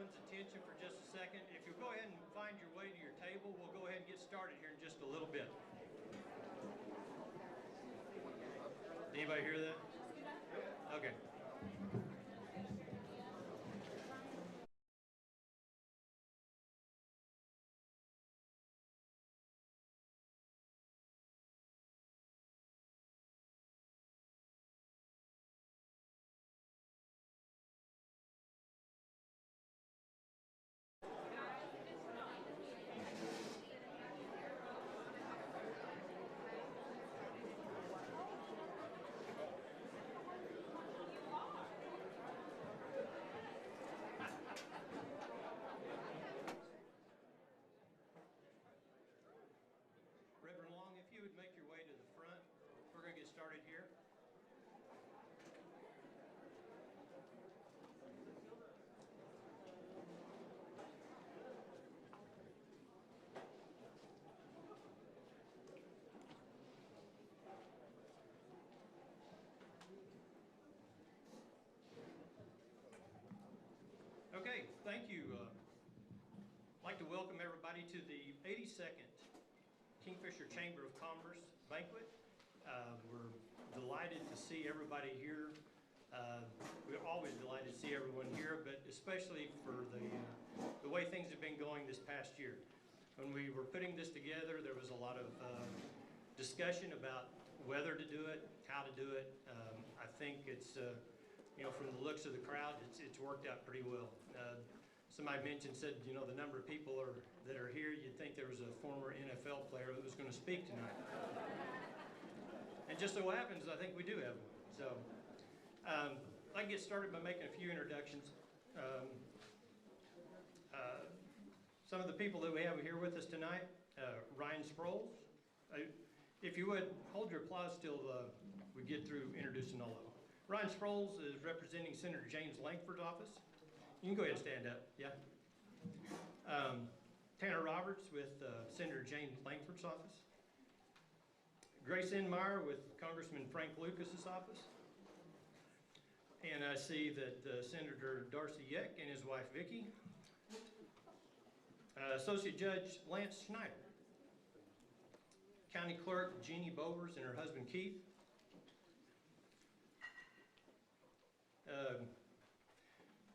everyone's attention for just a second. If you'll go ahead and find your way to your table, we'll go ahead and get started here in just a little bit. Did anybody hear that? Okay. Started here. Okay, thank you. I'd like to welcome everybody to the 82nd Kingfisher Chamber of Commerce Banquet. We're delighted to see everybody here. We're always delighted to see everyone here, but especially for the way things have been going this past year. When we were putting this together, there was a lot of discussion about whether to do it, how to do it. I think it's, from the looks of the crowd, it's worked out pretty well. Somebody said, the number of people that are here, you'd think there was a former NFL player who was going to speak tonight. And just so happens, I think we do have one. So I'd like to get started by making a few introductions. Some of the people that we have here with us tonight, Ryan Sproles. If you would, hold your applause till we get through introducing all of them. Ryan Sproles is representing Senator James Lankford's office. You can go ahead and stand up, yeah. Tanner Roberts with Senator James Lankford's office. Grace Enmeyer with Congressman Frank Lucas's office. And I see that Senator Darcy Yeck and his wife Vicki. Associate Judge Lance Schneider. County Clerk Jeannie Bovers and her husband Keith.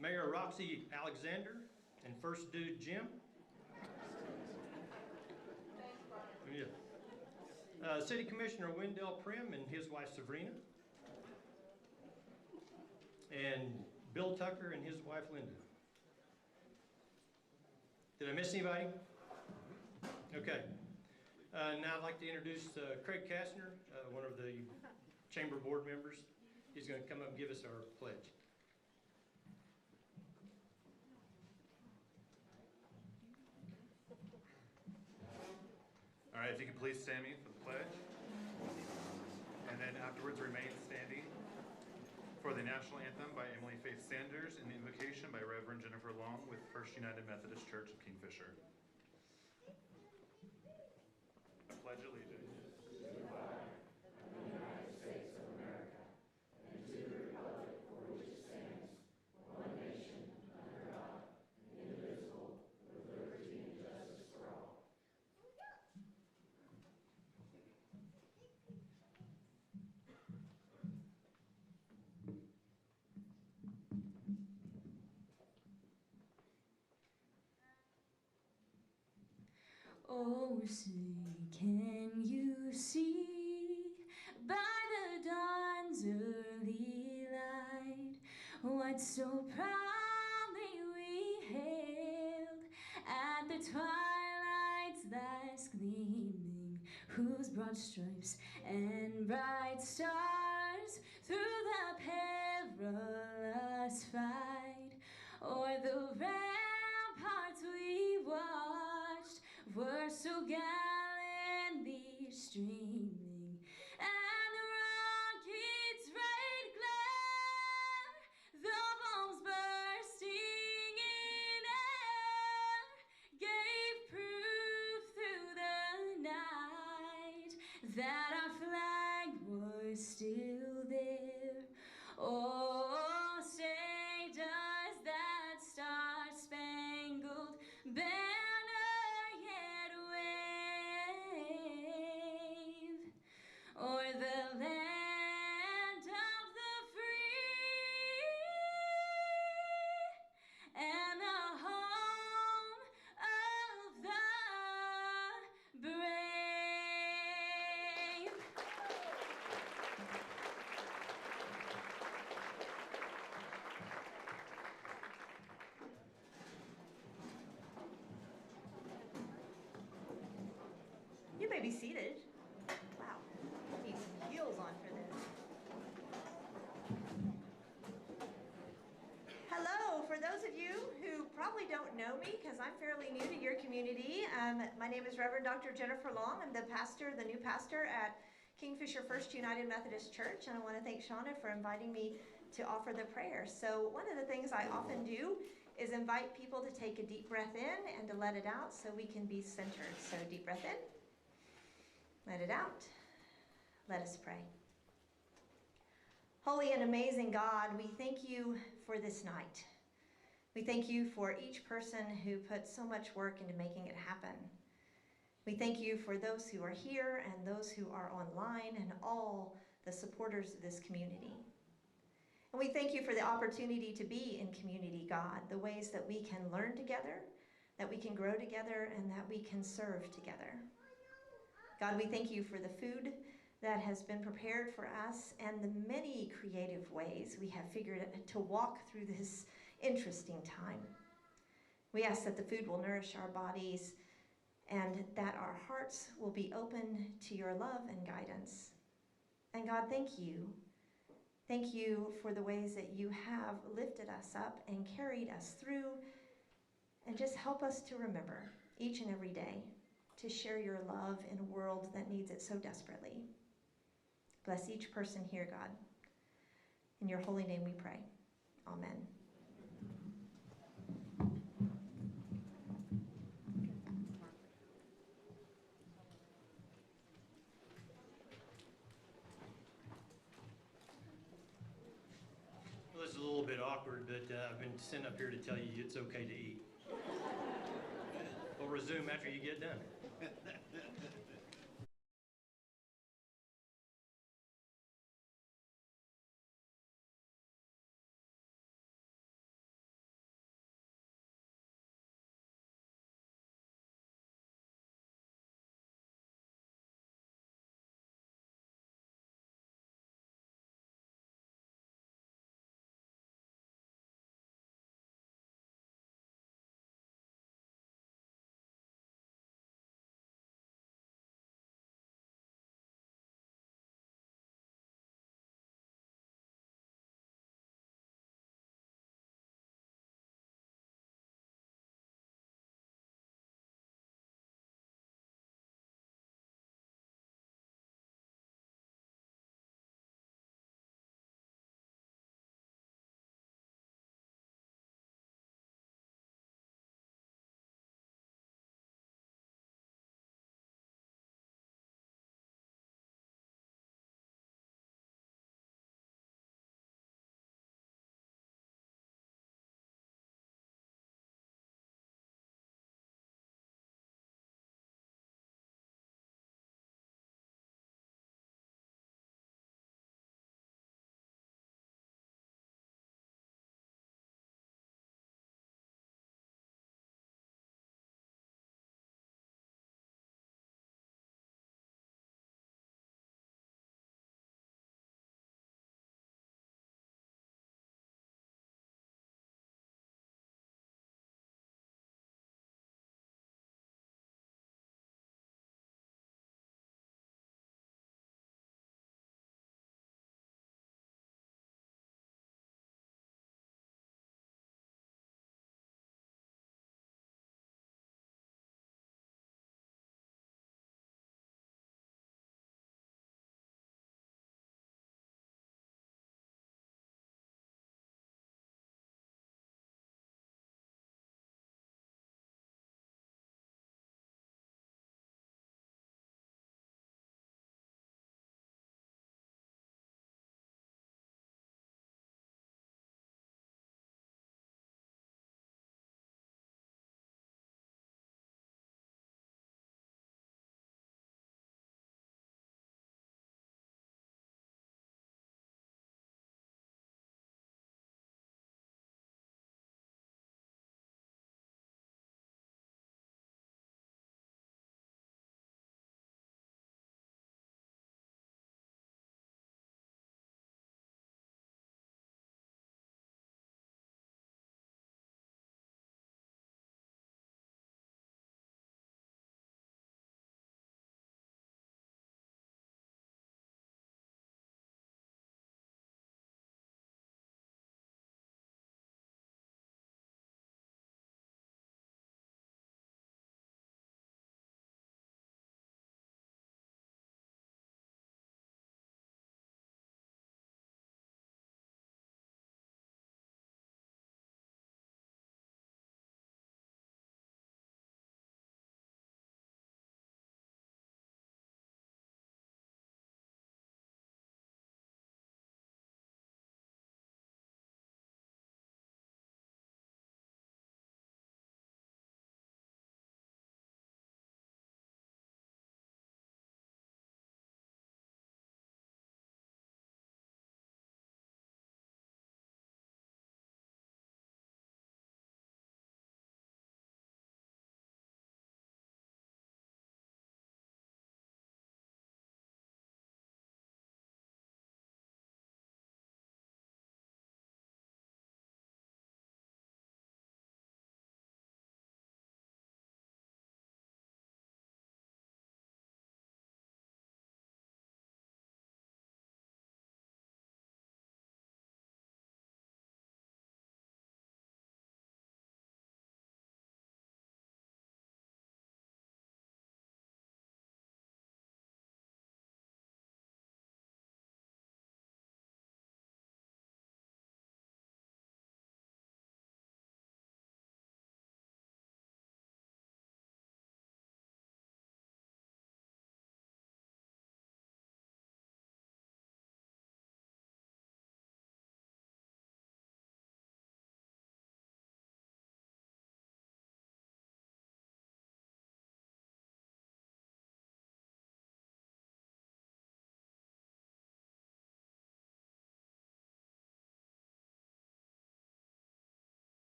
Mayor Roxy Alexander and First Dude Jim. Yeah. City Commissioner Wendell Prim and his wife Sabrina. And Bill Tucker and his wife Linda. Did I miss anybody? Okay. Now I'd like to introduce Craig Kastner, one of the Chamber Board members. He's going to come up and give us our pledge. All right, if you could please stand me for the pledge. And then afterwards remain standing for the national anthem by Emily Faith Sanders and the invocation by Reverend Jennifer Long with First United Methodist Church of Kingfisher. I pledge allegiance to the flag of the United States of America and to the republic for which it stands, one nation, under God, indivisible, with liberty and justice for all. Oh, say, can you see by the dawn's early light what so proudly we hailed at the twilight's last gleaming, whose broad stripes and bright stars through the perilous fight o'er the ramparts we watched were so gallantly streaming, and the rocket's red glare, the bombs bursting in air, gave proof through the night that our flag was still there. Oh, say does that star-spangled be seated. Wow, I need some heels on for this. Hello, for those of you who probably don't know me, because I'm fairly new to your community, my name is Reverend Dr. Jennifer Long. I'm the new pastor at Kingfisher First United Methodist Church, and I want to thank Shauna for inviting me to offer the prayer. So one of the things I often do is invite people to take a deep breath in and to let it out so we can be centered. So deep breath in, let it out. Let us pray. Holy and amazing God, we thank you for this night. We thank you for each person who put so much work into making it happen. We thank you for those who are here and those who are online and all the supporters of this community. And we thank you for the opportunity to be in community, God, the ways that we can learn together, that we can grow together, and that we can serve together. God, we thank you for the food that has been prepared for us and the many creative ways we have figured to walk through this interesting time. We ask that the food will nourish our bodies and that our hearts will be open to your love and guidance. And God, thank you. Thank you for the ways that you have lifted us up and carried us through, and just help us to remember each and every day to share your love in a world that needs it so desperately. Bless each person here, God. In your holy name we pray. Amen. Well, this is a little bit awkward, but I've been sent up here to tell you it's okay to eat. We'll resume after you get done.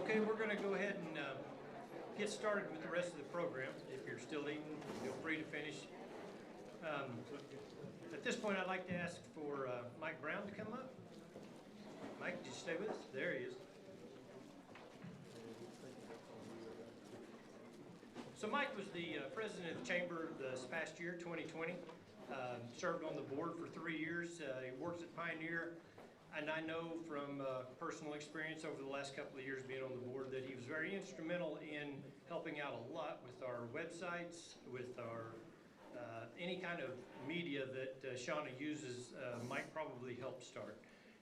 Okay, we're going to go ahead and get started with the rest of the program. If you're still eating, feel free to finish. At this point, I'd like to ask for Mike Brown to come up. Mike, did you stay with us? There he is. So Mike was the president of the chamber this past year, 2020. Served on the board for 3 years. He works at Pioneer. And I know from personal experience over the last couple of years being on the board that he was very instrumental in helping out a lot with our websites, with our any kind of media that Shauna uses. Mike probably helped start.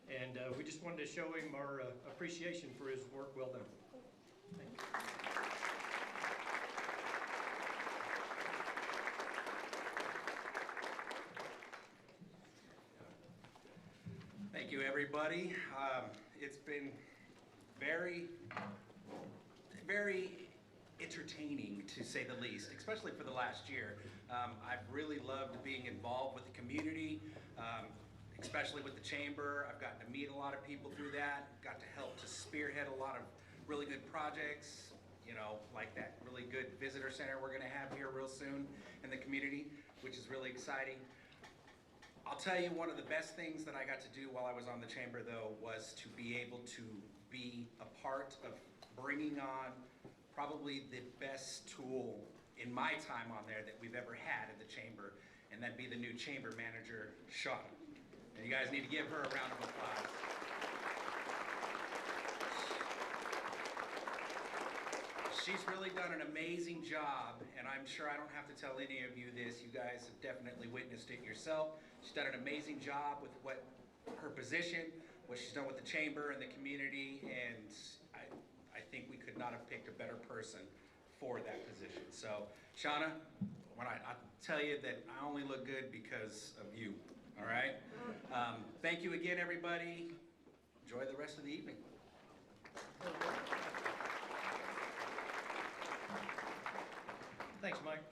And we just wanted to show him our appreciation for his work. Well done. Thank you. Thank you, everybody. It's been very entertaining, to say the least, especially for the last year. I've really loved being involved with the community, especially with the chamber. I've gotten to meet a lot of people through that, got to help to spearhead a lot of really good projects, you know, like that really good visitor center we're gonna have here real soon in the community, which is really exciting. I'll tell you, one of the best things that I got to do while I was on the chamber, though, was to be able to be a part of bringing on probably the best tool in my time on there that we've ever had in the chamber, and that'd be the new chamber manager, Shauna. And you guys need to give her a round of applause. She's really done an amazing job, and I'm sure I don't have to tell any of you this. You guys have definitely witnessed it yourself. She's done an amazing job with what her position, what she's done with the chamber and the community, and I think we could not have picked a better person for that position. So, Shauna, when I tell you that I only look good because of you, all right? Thank you again, everybody. Enjoy the rest of the evening. Thanks, Mike.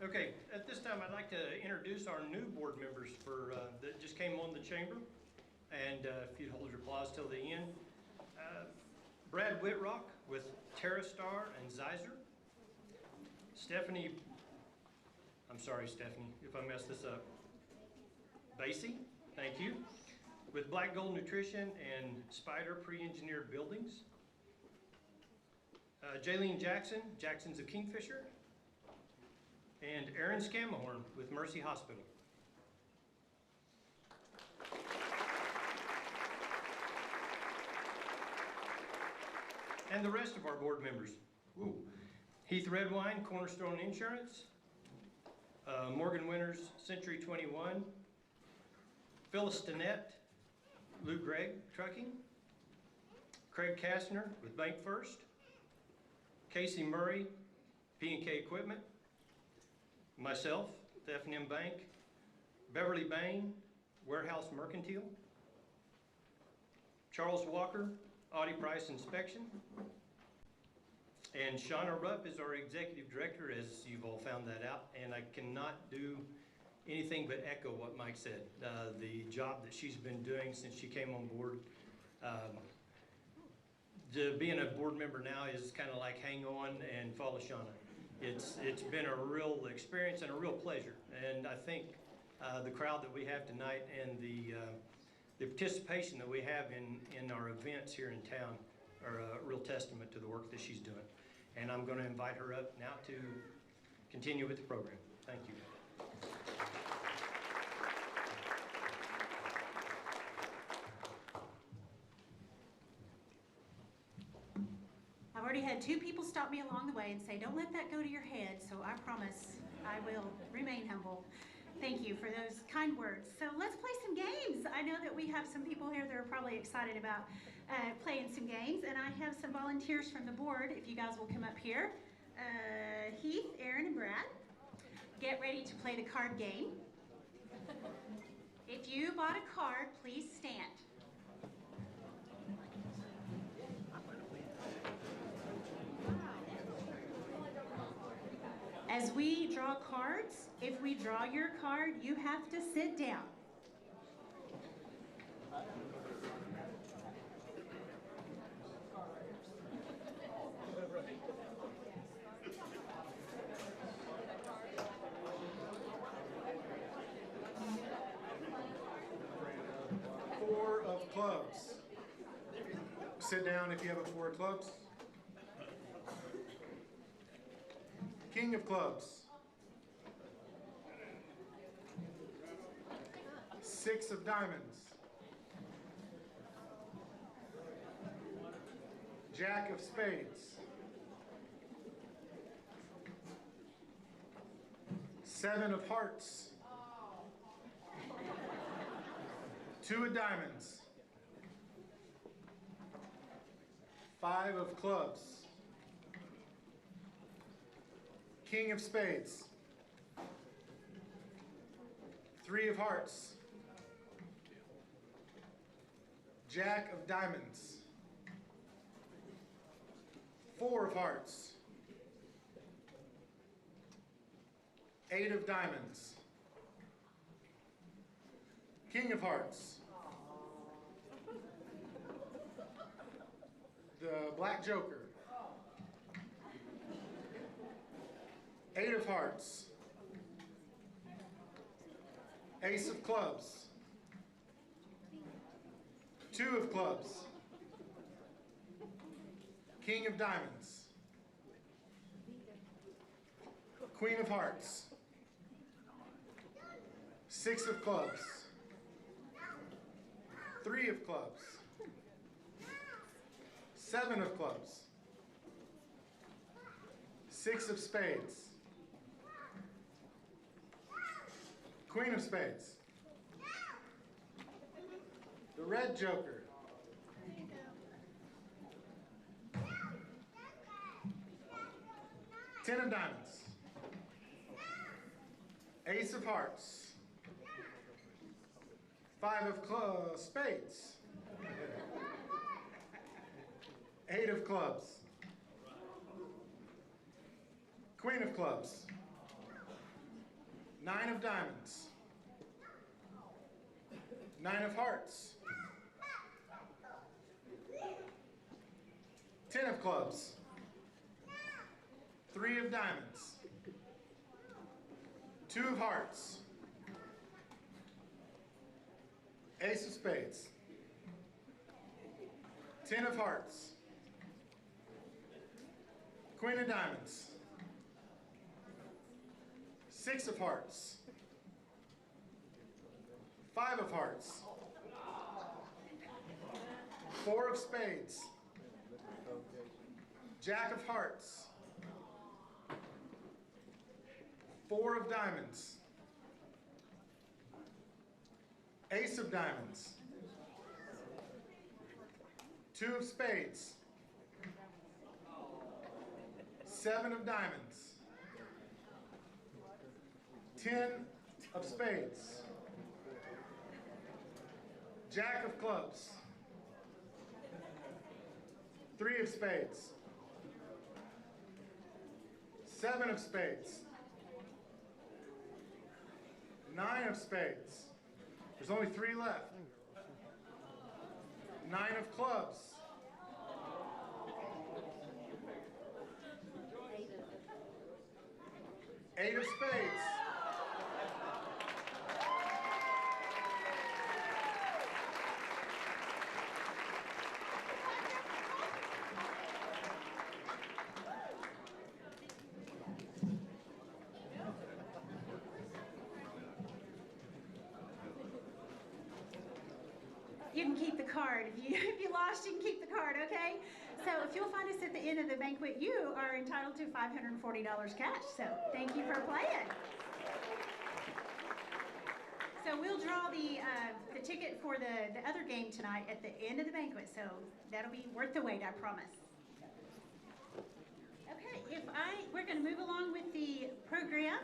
Okay, at this time, I'd like to introduce our new board members that just came on the chamber. And if you'd hold your applause till the end. Brad Whitrock with TerraStar and Zizer. Stephanie, I'm sorry, Stephanie, if I messed this up. Basie, thank you, with Black Gold Nutrition and Spider Pre-Engineered Buildings. Jaylene Jackson, Jackson's of Kingfisher, and Aaron Scamahorn with Mercy Hospital. And the rest of our board members. Ooh. Heath Redwine, Cornerstone Insurance, Morgan Winters, Century 21, Phyllis Stinnett, Lou Gregg Trucking, Craig Kastner with Bank First, Casey Murray, P&K Equipment, myself, the F&M Bank, Beverly Bain, Warehouse Mercantile, Charles Walker, Audie Price Inspection, and Shauna Rupp is our Executive Director, as you've all found that out, and I cannot do anything but echo what Mike said. The job that she's been doing since she came on board, being a board member now is kind of like hang on and follow Shauna. It's been a real experience and a real pleasure, and I think the crowd that we have tonight and the participation that we have in our events here in town are a real testament to the work that she's doing. And I'm going to invite her up now to continue with the program. Thank you. I've already had 2 people stop me along the way and say, don't let that go to your head, so I promise I will remain humble. Thank you for those kind words. So let's play some games. I know that we have some people here that are probably excited about playing some games, and I have some volunteers from the board, if you guys will come up here. Heath, Aaron, and Brad. Get ready to play the card game. If you bought a card, please stand. As we draw cards, if we draw your card, you have to sit down. clubs. Sit down if you have a 4 of clubs. King of clubs. 6 of diamonds. Jack of spades. 7 of hearts. 2 of diamonds. 5 of clubs. King of spades. 3 of hearts. Jack of diamonds. 4 of hearts. 8 of diamonds. King of hearts. The black joker. 8 of hearts. Ace of clubs. 2 of clubs. King of diamonds. Queen of hearts. 6 of clubs. 3 of clubs. 7 of clubs. 6 of spades. Queen of spades. The red joker. 10 of diamonds. Ace of hearts. 5 of spades. 8 of clubs. Queen of clubs. 9 of diamonds. 9 of hearts. 10 of clubs. 3 of diamonds. 2 of hearts. Ace of spades. 10 of hearts. Queen of diamonds. 6 of hearts. 5 of hearts. 4 of spades. Jack of hearts. 4 of diamonds. Ace of diamonds. 2 of spades. 7 of diamonds. 10 of spades. Jack of clubs. 3 of spades. 7 of spades. 9 of spades. There's only 3 left. 9 of clubs. 8 of spades. You can keep the card. If you lost, you can keep the card, okay? So if you'll find us at the end of the banquet, you are entitled to $540 cash. So thank you for playing. So we'll draw the ticket for the other game tonight at the end of the banquet. So that'll be worth the wait, I promise. Okay, we're going to move along with the program.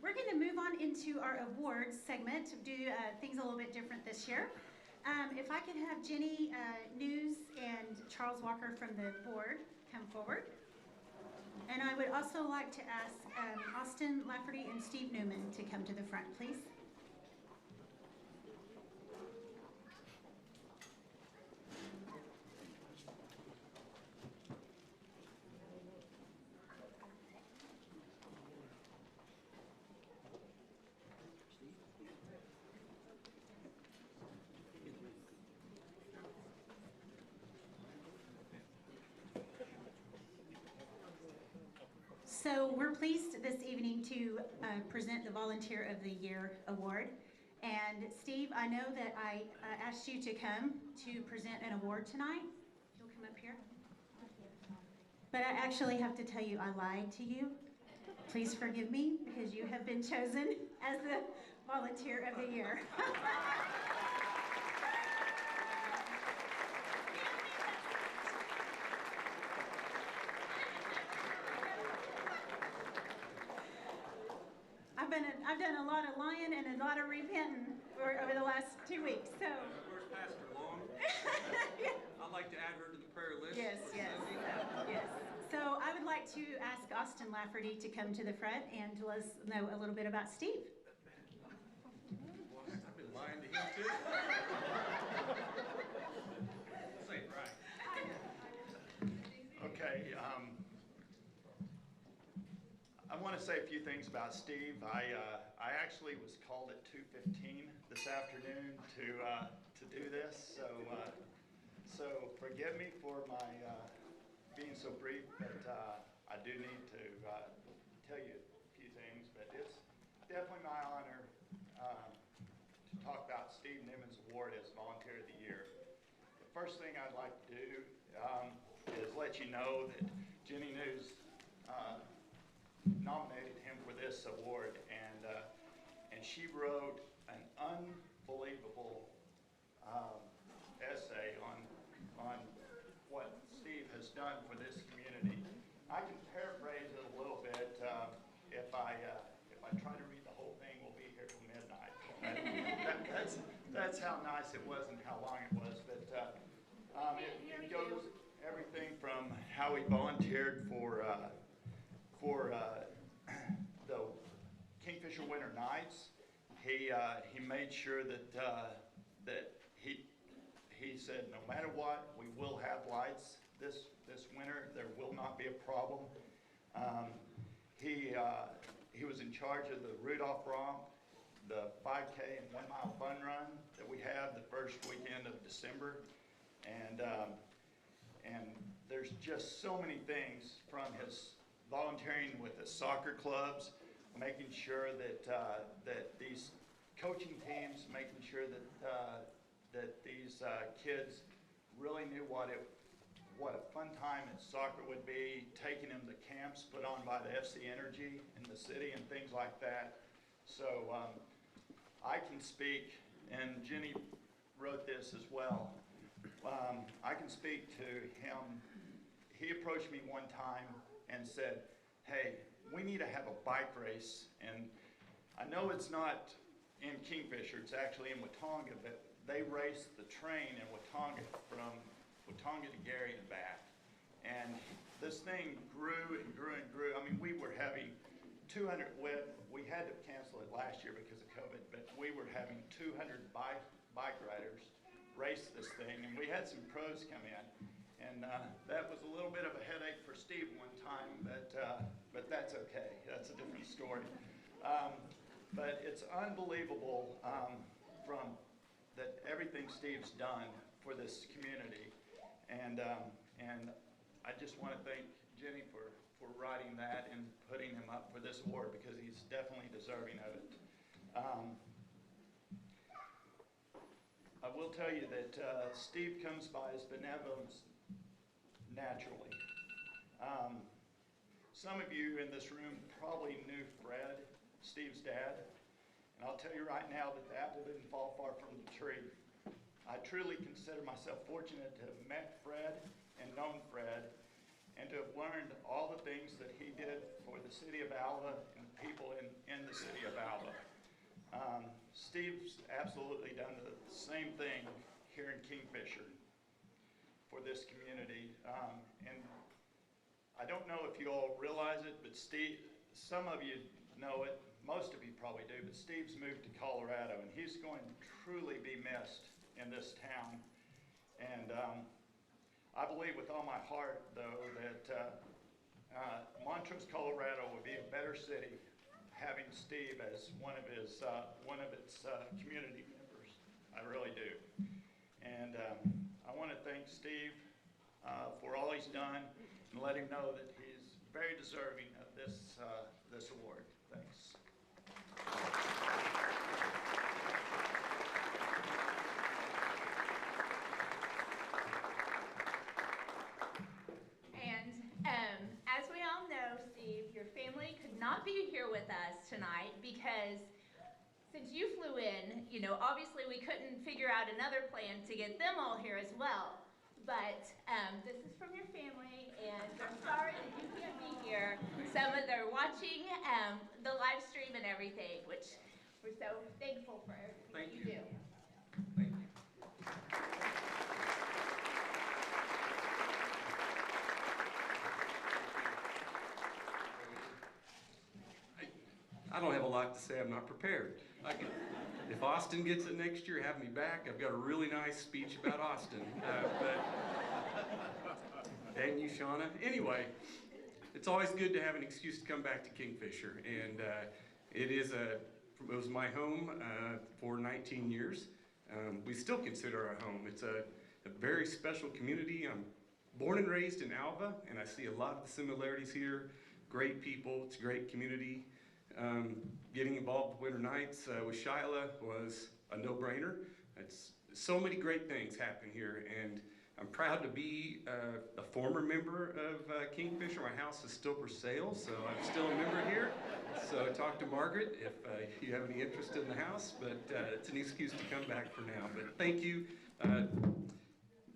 We're going to move on into our awards segment, do things a little bit different this year. If I could have Jenny News and Charles Walker from the board come forward. And I would also like to ask Austin Lafferty and Steve Newman to come to the front, please. So we're pleased this evening to present the Volunteer of the Year Award. And Steve, I know that I asked you to come to present an award tonight. You'll come up here. But I actually have to tell you, I lied to you. Please forgive me, because you have been chosen as the Volunteer of the Year. I've done a lot of lying and a lot of repenting over the last 2 weeks, so. Where's Pastor Long? I'd like to add her to the prayer list. Yes. So I would like to ask Austin Lafferty to come to the front and to let us know a little bit about Steve. Well, I've been lying to him too. Say it right. Okay, I want to say a few things about Steve. I actually was called at 2:15 this afternoon to do this, so forgive me for my being so brief, but I do need to tell you a few things. But it's definitely my honor to talk about Steve Newman's award as Volunteer of the Year. The first thing I'd like to do is let you know that Jenny News nominated him for this award, and she wrote an unbelievable essay on what Steve has done for this community. I can paraphrase it a little bit. If I try to read the whole thing, we'll be here till midnight. That's how nice it was and how long it was. But it goes everything from how he volunteered for the Kingfisher Winter Nights. He made sure that he said, no matter what, we will have lights this winter. There will not be a problem. He was in charge of the Rudolph Romp, the 5K and 1 mile fun run that we have the first weekend of December, and there's just so many things from his volunteering with the soccer clubs, making sure that these coaching teams, making sure that these kids really knew what a fun time at soccer would be, taking them to camps put on by the FC Energy in the city and things like that. So I can speak, and Jenny wrote this as well. I can speak to him. He approached me one time and said, hey, we need to have a bike race. And I know it's not in Kingfisher, it's actually in Watonga, but they race the train in Watonga from Watonga to Gary and back. And this thing grew and grew and grew. I mean, we were having 200, we had to cancel it last year because of COVID, but we were having 200 bike riders race this thing, and we had some pros come in. And that was a little bit of a headache for Steve one time, but that's okay. That's a different story. But it's unbelievable from that everything Steve's done for this community, and I just want to thank Jenny for writing that and putting him up for this award, because he's definitely deserving of it. I will tell you that Steve comes by his benevolence naturally. Some of you in this room probably knew Fred, Steve's dad, and I'll tell you right now that the apple didn't fall far from the tree. I truly consider myself fortunate to have met Fred and known Fred, and to have learned all the things that he did for the city of Alva and the people in the city of Alva. Steve's absolutely done the same thing here in Kingfisher for this community. And I don't know if you all realize it, but Steve, some of you know it, most of you probably do, but Steve's moved to Colorado, and he's going to truly be missed in this town. And I believe with all my heart, though, that Montrose, Colorado would be a better city having Steve as one of its community members. I really do. And I want to thank Steve for all he's done, and let him know that he's very deserving of this award. Thanks. And as we all know, Steve, your family could not be here with us tonight because since you flew in, you know, obviously we couldn't figure out another plan to get them all here as well. But this is from your family, and they're sorry that you can't be here. They're watching the live stream and everything, which we're so thankful for everything you do. Thank you. I don't have a lot to say. I'm not prepared. If Austin gets it next year, have me back. I've got a really nice speech about Austin. And you, Shauna. Anyway, it's always good to have an excuse to come back to Kingfisher. And it was my home for 19 years. We still consider our home. It's a very special community. I'm born and raised in Alva, and I see a lot of the similarities here. Great people. It's a great community. Getting involved with Winter Nights with Shyla was a no-brainer. It's so many great things happen here, and I'm proud to be a former member of Kingfisher. My house is still for sale, so I'm still a member here. So talk to Margaret if you have any interest in the house, but it's an excuse to come back for now. But thank you. I'm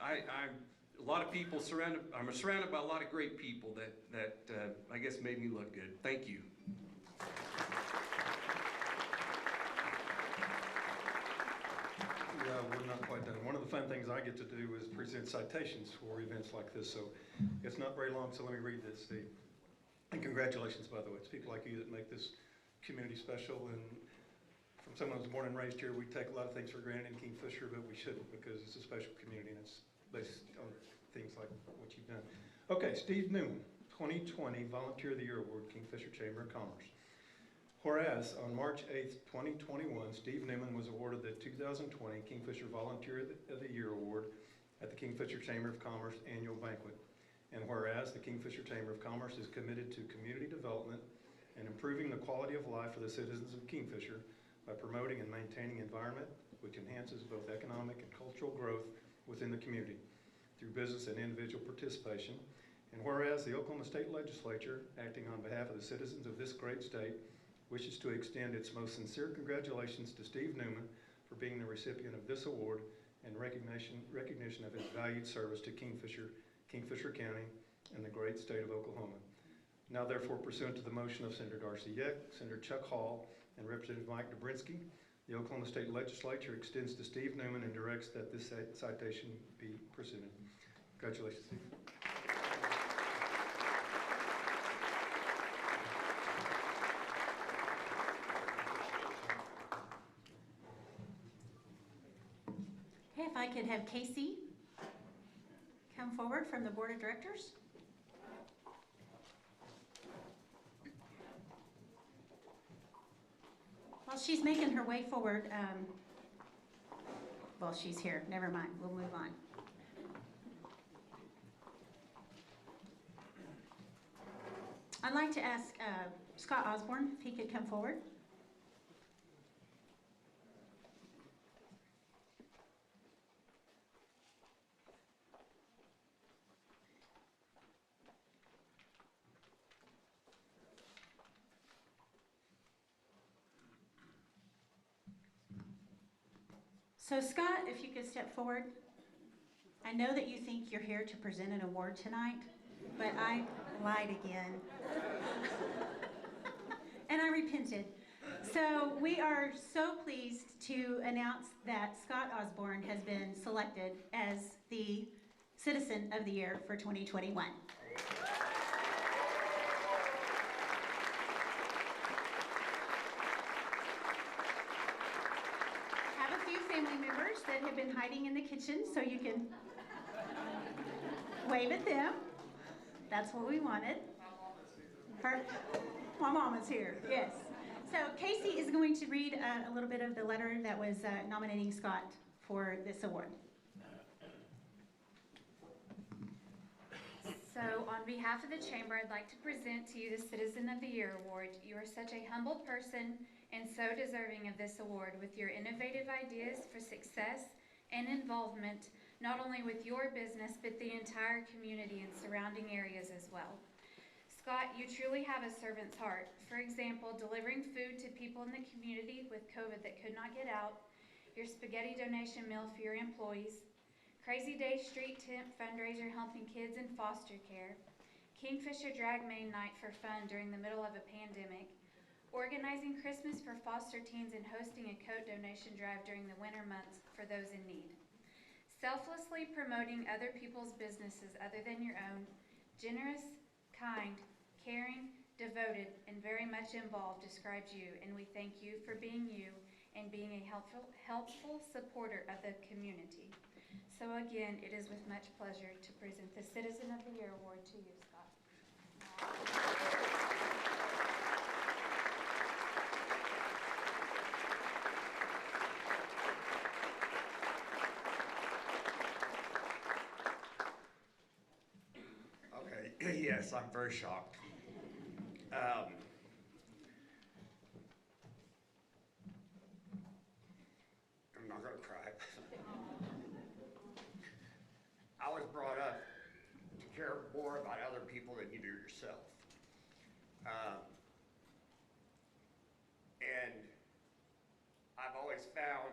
a lot of people I'm surrounded by a lot of great people that I guess made me look good. Thank you. Yeah, we're not quite done. One of the fun things I get to do is present citations for events like this, so it's not very long, so let me read this, Steve. And congratulations, by the way. It's people like you that make this community special, and from someone who's born and raised here, we take a lot of things for granted in Kingfisher, but we shouldn't because it's a special community and it's based on things like what you've done. Okay, Steve Newman, 2020 Volunteer of the Year Award, Kingfisher Chamber of Commerce. Whereas, on March 8th, 2021, Steve Newman was awarded the 2020 Kingfisher Volunteer of the Year Award at the Kingfisher Chamber of Commerce Annual Banquet. And whereas, the Kingfisher Chamber of Commerce is committed to community development and improving the quality of life for the citizens of Kingfisher by promoting and maintaining environment which enhances both economic and cultural growth within the community through business and individual participation. And whereas, the Oklahoma State Legislature, acting on behalf of the citizens of this great state, wishes to extend its most sincere congratulations to Steve Newman for being the recipient of this award and recognition of his valued service to Kingfisher County, and the great state of Oklahoma. Now therefore, pursuant to the motion of Senator Darcy Yeck, Senator Chuck Hall, and Representative Mike Dobrinsky, the Oklahoma State Legislature extends to Steve Newman and directs that this citation be presented. Congratulations, Steve. If I could have Casey come forward from the Board of Directors. While she's making her way forward, well, she's here. Never mind. We'll move on. I'd like to ask Scott Osborne if he could come forward. So Scott, if you could step forward. I know that you think you're here to present an award tonight, but I lied again. And I repented. So we are so pleased to announce that Scott Osborne has been selected as the Citizen of the Year for 2021. Family members that have been hiding in the kitchen, so you can wave at them. That's what we wanted. My mama's here, yes. So Casey is going to read a little bit of the letter that was nominating Scott for this award. So on behalf of the Chamber, I'd like to present to you the Citizen of the Year Award. You are such a humble person and so deserving of this award with your innovative ideas for success and involvement, not only with your business, but the entire community and surrounding areas as well. Scott, you truly have a servant's heart. For example, delivering food to people in the community with COVID that could not get out, your spaghetti donation meal for your employees, Crazy Day Street Tent fundraiser helping kids in foster care, Kingfisher Drag Main Night for fun during the middle of a pandemic, organizing Christmas for foster teens and hosting a coat donation drive during the winter months for those in need. Selflessly promoting other people's businesses other than your own, generous, kind, caring, devoted, and very much involved describes you, and we thank you for being you and being a helpful supporter of the community. So again, it is with much pleasure to present the Citizen of the Year Award to you, Scott. Okay, yes, I'm very shocked. I'm not gonna cry. I was brought up to care more about other people than you do yourself. And I've always found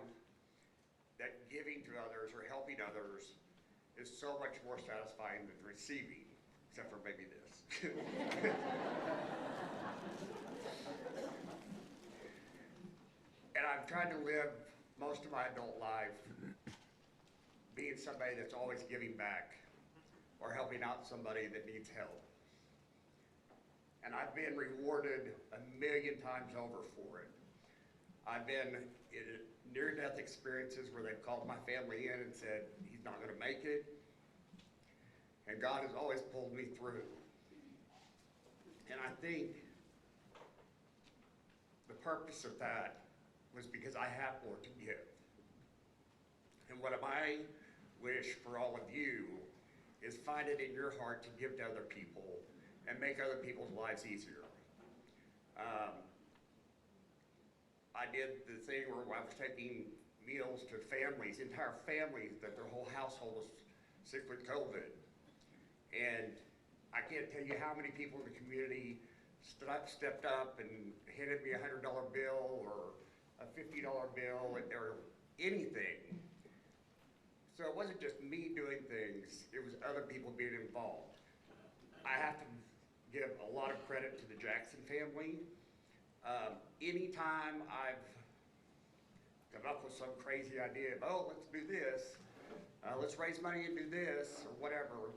that giving to others or helping others is so much more satisfying than receiving, except for maybe this. And I've tried to live most of my adult life being somebody that's always giving back or helping out somebody that needs help. And I've been rewarded 1,000,000 times over for it. I've been in near-death experiences where they've called my family in and said, he's not gonna make it. And God has always pulled me through. And I think the purpose of that was because I have more to give. And what I wish for all of you is find it in your heart to give to other people and make other people's lives easier. I did the thing where I was taking meals to families, entire families, that their whole household was sick with COVID. And I can't tell you how many people in the community stepped up and handed me a $100 bill or a $50 bill or anything. So it wasn't just me doing things, it was other people being involved. I have to give a lot of credit to the Jackson family. Anytime I've come up with some crazy idea of, oh, let's do this, let's raise money and do this, or whatever,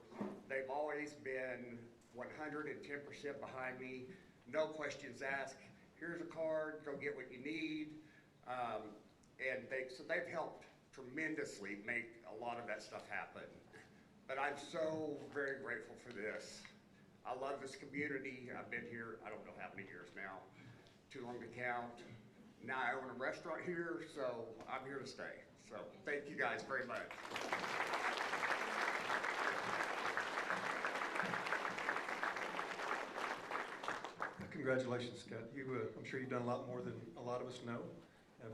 they've always been 110% behind me, no questions asked. Here's a card, go get what you need. And so they've helped tremendously make a lot of that stuff happen. But I'm so very grateful for this. I love this community. I've been here, I don't know how many years now, too long to count. Now I own a restaurant here, so I'm here to stay. So thank you guys very much. Congratulations, Scott. I'm sure you've done a lot more than a lot of us know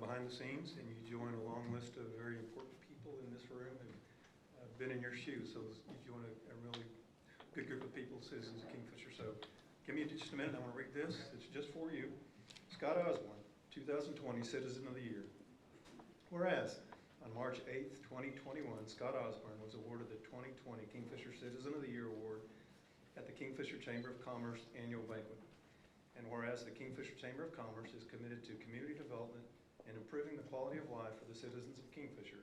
behind the scenes, and you join a long list of very important people in this room who've been in your shoes. So you join a really good group of people, citizens of Kingfisher. So give me just a minute. I want to read this. It's just for you. Scott Osborne, 2020 Citizen of the Year. Whereas on March 8th, 2021, Scott Osborne was awarded the 2020 Kingfisher Citizen of the Year Award at the Kingfisher Chamber of Commerce Annual Banquet. And whereas the Kingfisher Chamber of Commerce is committed to community development and improving the quality of life for the citizens of Kingfisher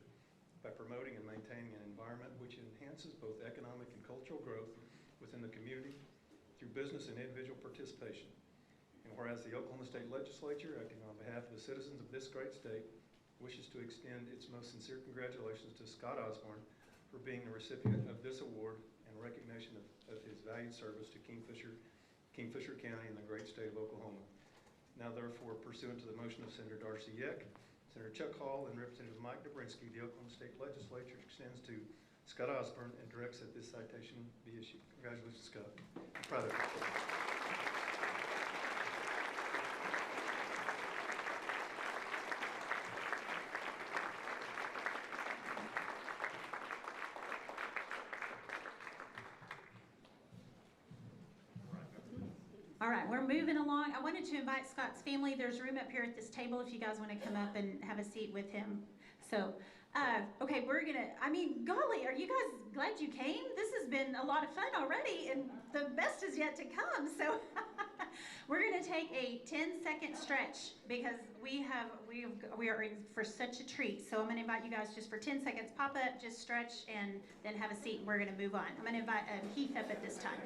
by promoting and maintaining an environment which enhances both economic and cultural growth within the community through business and individual participation. And whereas the Oklahoma State Legislature, acting on behalf of the citizens of this great state, wishes to extend its most sincere congratulations to Scott Osborne for being the recipient of this award and recognition of his valued service to Kingfisher County and the great state of Oklahoma. Now therefore, pursuant to the motion of Senator Darcy Yeck, Senator Chuck Hall, and Representative Mike Dobrinsky, the Oklahoma State Legislature extends to Scott Osborne, and directs that this citation be issued. Congratulations, Scott. I'm proud of you. All right, we're moving along. I wanted to invite Scott's family. There's room up here at this table if you guys want to come up and have a seat with him. So, okay, golly, are you guys glad you came? This has been a lot of fun already, and the best is yet to come. So, we're going to take a 10-second stretch because we are in for such a treat. So, I'm going to invite you guys just for 10 seconds. Pop up, just stretch, and then have a seat, and we're going to move on. I'm going to invite Heath up at this time.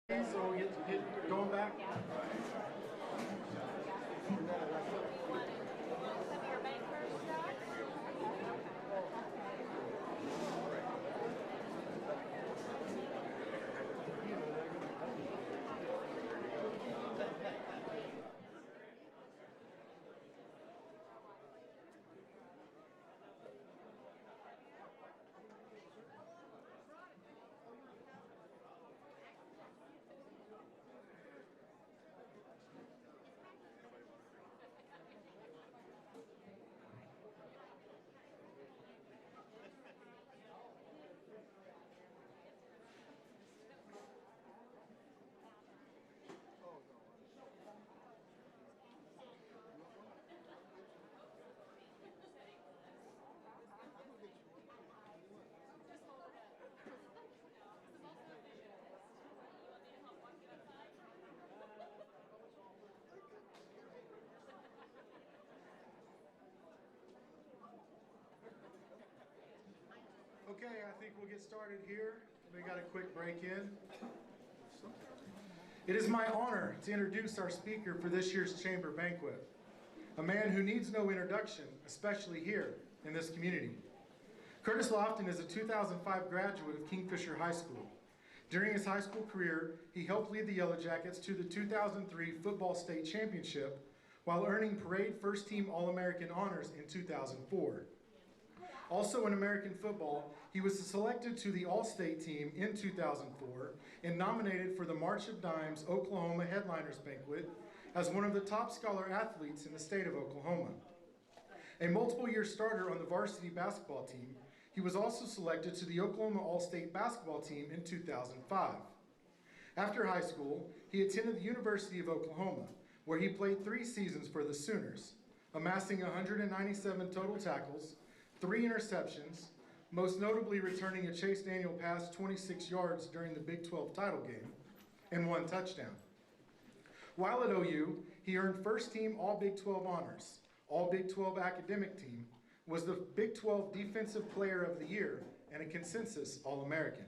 So get going back. Okay, I think we'll get started here. We got a quick break in. It is my honor to introduce our speaker for this year's Chamber Banquet, a man who needs no introduction, especially here in this community. Curtis Lofton is a 2005 graduate of Kingfisher High School. During his high school career, he helped lead the Yellow Jackets to the 2003 Football State Championship while earning Parade First Team All-American honors in 2004. Also in American football, he was selected to the All-State team in 2004 and nominated for the March of Dimes Oklahoma Headliners Banquet as one of the top scholar athletes in the state of Oklahoma. A multiple-year starter on the varsity basketball team, he was also selected to the Oklahoma All-State basketball team in 2005. After high school, he attended the University of Oklahoma, where he played 3 seasons for the Sooners, amassing 197 total tackles, 3 interceptions, most notably returning a Chase Daniel pass 26 yards during the Big 12 title game, and 1 touchdown. While at OU, he earned first team All Big 12 honors, All Big 12 academic team, was the Big 12 Defensive Player of the Year, and a consensus All-American.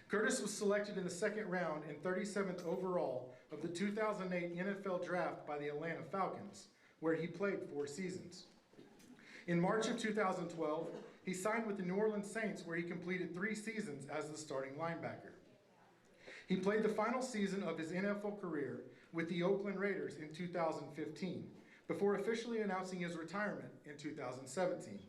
Curtis was selected in the 2nd round and 37th overall of the 2008 NFL Draft by the Atlanta Falcons, where he played 4 seasons. In March of 2012, he signed with the New Orleans Saints, where he completed 3 seasons as the starting linebacker. He played the final season of his NFL career with the Oakland Raiders in 2015, before officially announcing his retirement in 2017.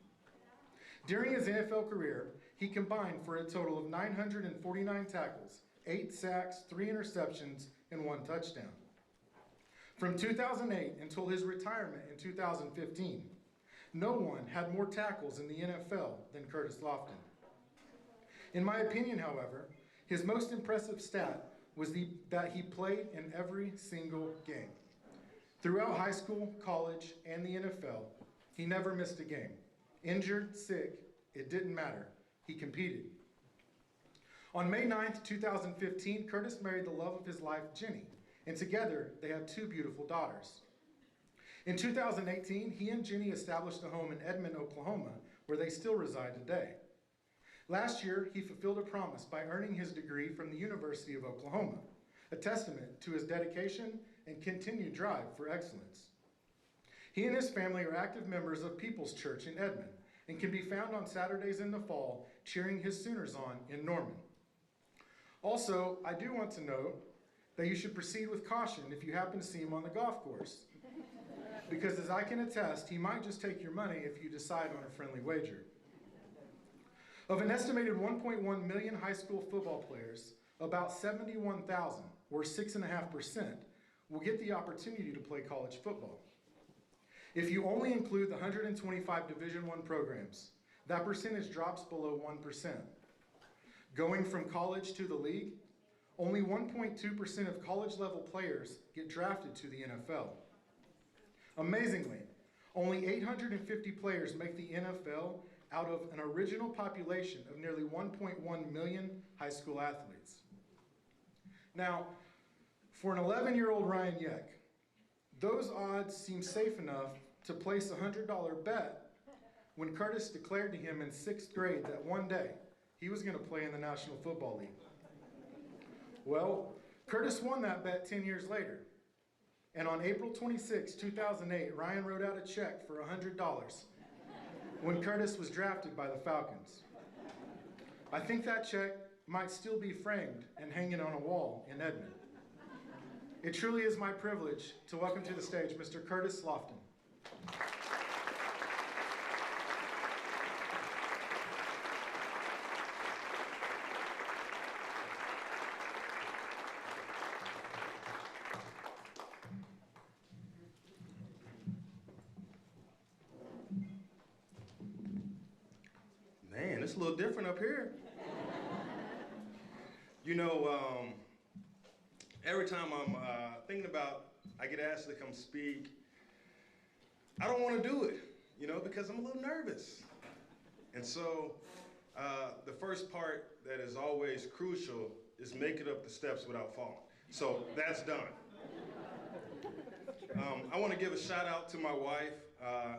During his NFL career, he combined for a total of 949 tackles, 8 sacks, 3 interceptions, and 1 touchdown. From 2008 until his retirement in 2015, no one had more tackles in the NFL than Curtis Lofton. In my opinion, however, his most impressive stat was that he played in every single game. Throughout high school, college, and the NFL, he never missed a game. Injured, sick, it didn't matter. He competed. On May 9th, 2015, Curtis married the love of his life, Jenny, and together they have 2 beautiful daughters. In 2018, he and Jenny established a home in Edmond, Oklahoma, where they still reside today. Last year, he fulfilled a promise by earning his degree from the University of Oklahoma, a testament to his dedication and continued drive for excellence. He and his family are active members of People's Church in Edmond and can be found on Saturdays in the fall cheering his Sooners on in Norman. Also, I do want to note that you should proceed with caution if you happen to see him on the golf course, because as I can attest, he might just take your money if you decide on a friendly wager. Of an estimated 1.1 million high school football players, about 71,000, or 6.5%, will get the opportunity to play college football. If you only include the 125 Division I programs, that percentage drops below 1%. Going from college to the league, only 1.2% of college-level players get drafted to the NFL. Amazingly, only 850 players make the NFL out of an original population of nearly 1.1 million high school athletes. Now, for an 11-year-old Ryan Yeck, those odds seem safe enough to place a $100 bet when Curtis declared to him in 6th grade that one day he was going to play in the National Football League. Well, Curtis won that bet 10 years later. And on April 26, 2008, Ryan wrote out a check for $100 when Curtis was drafted by the Falcons. I think that check might still be framed and hanging on a wall in Edmond. It truly is my privilege to welcome to the stage Mr. Curtis Lofton. Man, it's a little different up here. You know, every time I'm thinking about, I get asked to come speak, I don't want to do it, you know, because I'm a little nervous. And so the first part that is always crucial is make it up the steps without falling. So that's done. I want to give a shout out to my wife.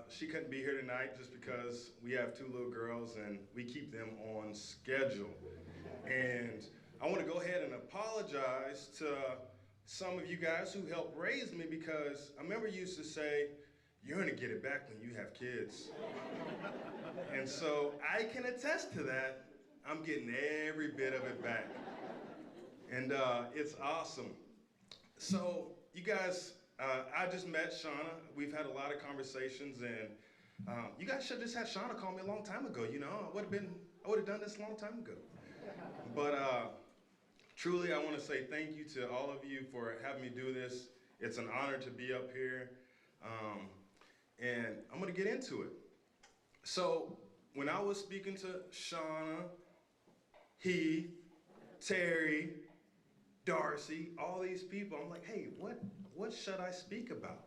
She couldn't be here tonight just because we have 2 little girls and we keep them on schedule. And I want to go ahead and apologize to some of you guys who helped raise me, because I remember you used to say, you're going to get it back when you have kids. And so I can attest to that. I'm getting every bit of it back. And it's awesome. So you guys, I just met Shauna. We've had a lot of conversations, and you guys should have just had Shauna call me a long time ago. You know, I would have done this a long time ago. But truly, I want to say thank you to all of you for having me do this. It's an honor to be up here. And I'm going to get into it. So when I was speaking to Shauna, Heath, Terry, Darcy, all these people, I'm like, hey, what should I speak about?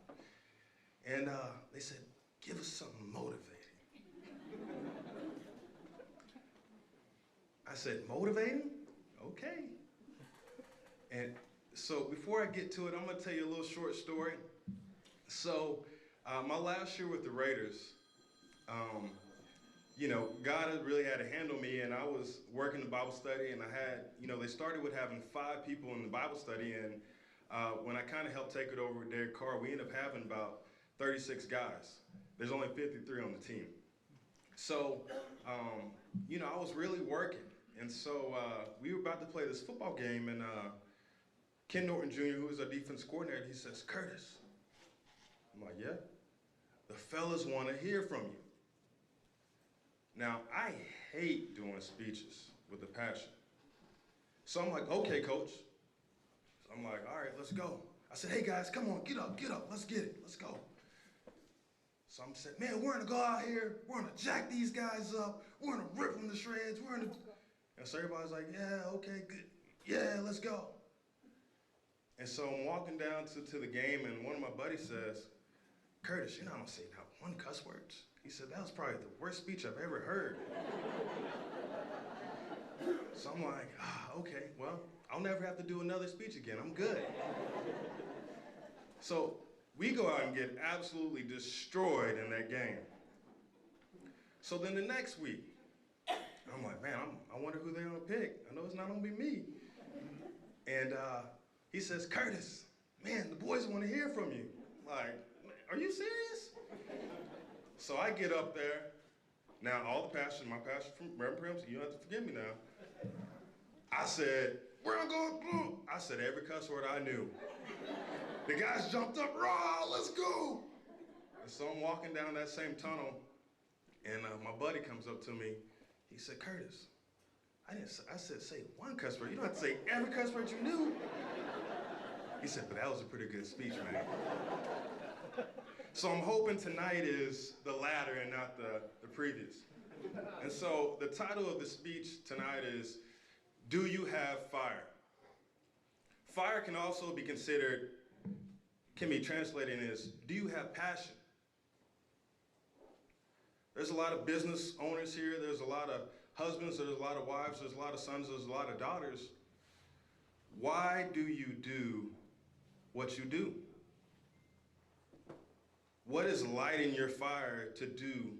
And they said, give us something motivating. I said, motivating? Okay. And so before I get to it, I'm gonna tell you a little short story. So my last year with the Raiders, you know, God had really had to handle me, and I was working the Bible study, and I had, you know, they started with having 5 people in the Bible study, and when I kind of helped take it over with Derek Carr, we ended up having about 36 guys. There's only 53 on the team. So, you know, I was really working, and so we were about to play this football game, and Ken Norton Jr., who was our defense coordinator, he says, Curtis. I'm like, yeah? The fellas want to hear from you. Now, I hate doing speeches with a passion. So I'm like, okay, coach. So I'm like, all right, let's go. I said, hey, guys, come on, get up, let's get it, let's go. So I'm saying, man, we're going to go out here, we're going to jack these guys up, we're going to rip them to shreds, And so everybody's like, yeah, okay, good, yeah, let's go. And so I'm walking down to the game, and one of my buddies says, Curtis, you're not going to say not one cuss word. He said, that was probably the worst speech I've ever heard. So I'm like, okay, well, I'll never have to do another speech again. I'm good. So we go out and get absolutely destroyed in that game. So then the next week, I'm like, man, I wonder who they're going to pick. I know it's not going to be me. And he says, Curtis, man, the boys want to hear from you. I'm like, are you serious? So I get up there. Now, all the pastors, my pastor from Reverend Primps, you don't have to forgive me now. I said, we're going to go blue. I said every cuss word I knew. The guys jumped up, rah, let's go. And so I'm walking down that same tunnel, and my buddy comes up to me. He said, Curtis, I said, say one cuss word. You don't have to say every cuss word you knew. He said, but that was a pretty good speech, man. So I'm hoping tonight is the latter and not the previous. And so the title of the speech tonight is, Do You Have Fire? Fire can also be considered, can be translated as, do you have passion? There's a lot of business owners here. There's a lot of husbands. There's a lot of wives. There's a lot of sons. There's a lot of daughters. Why do you do what you do? What is lighting your fire to do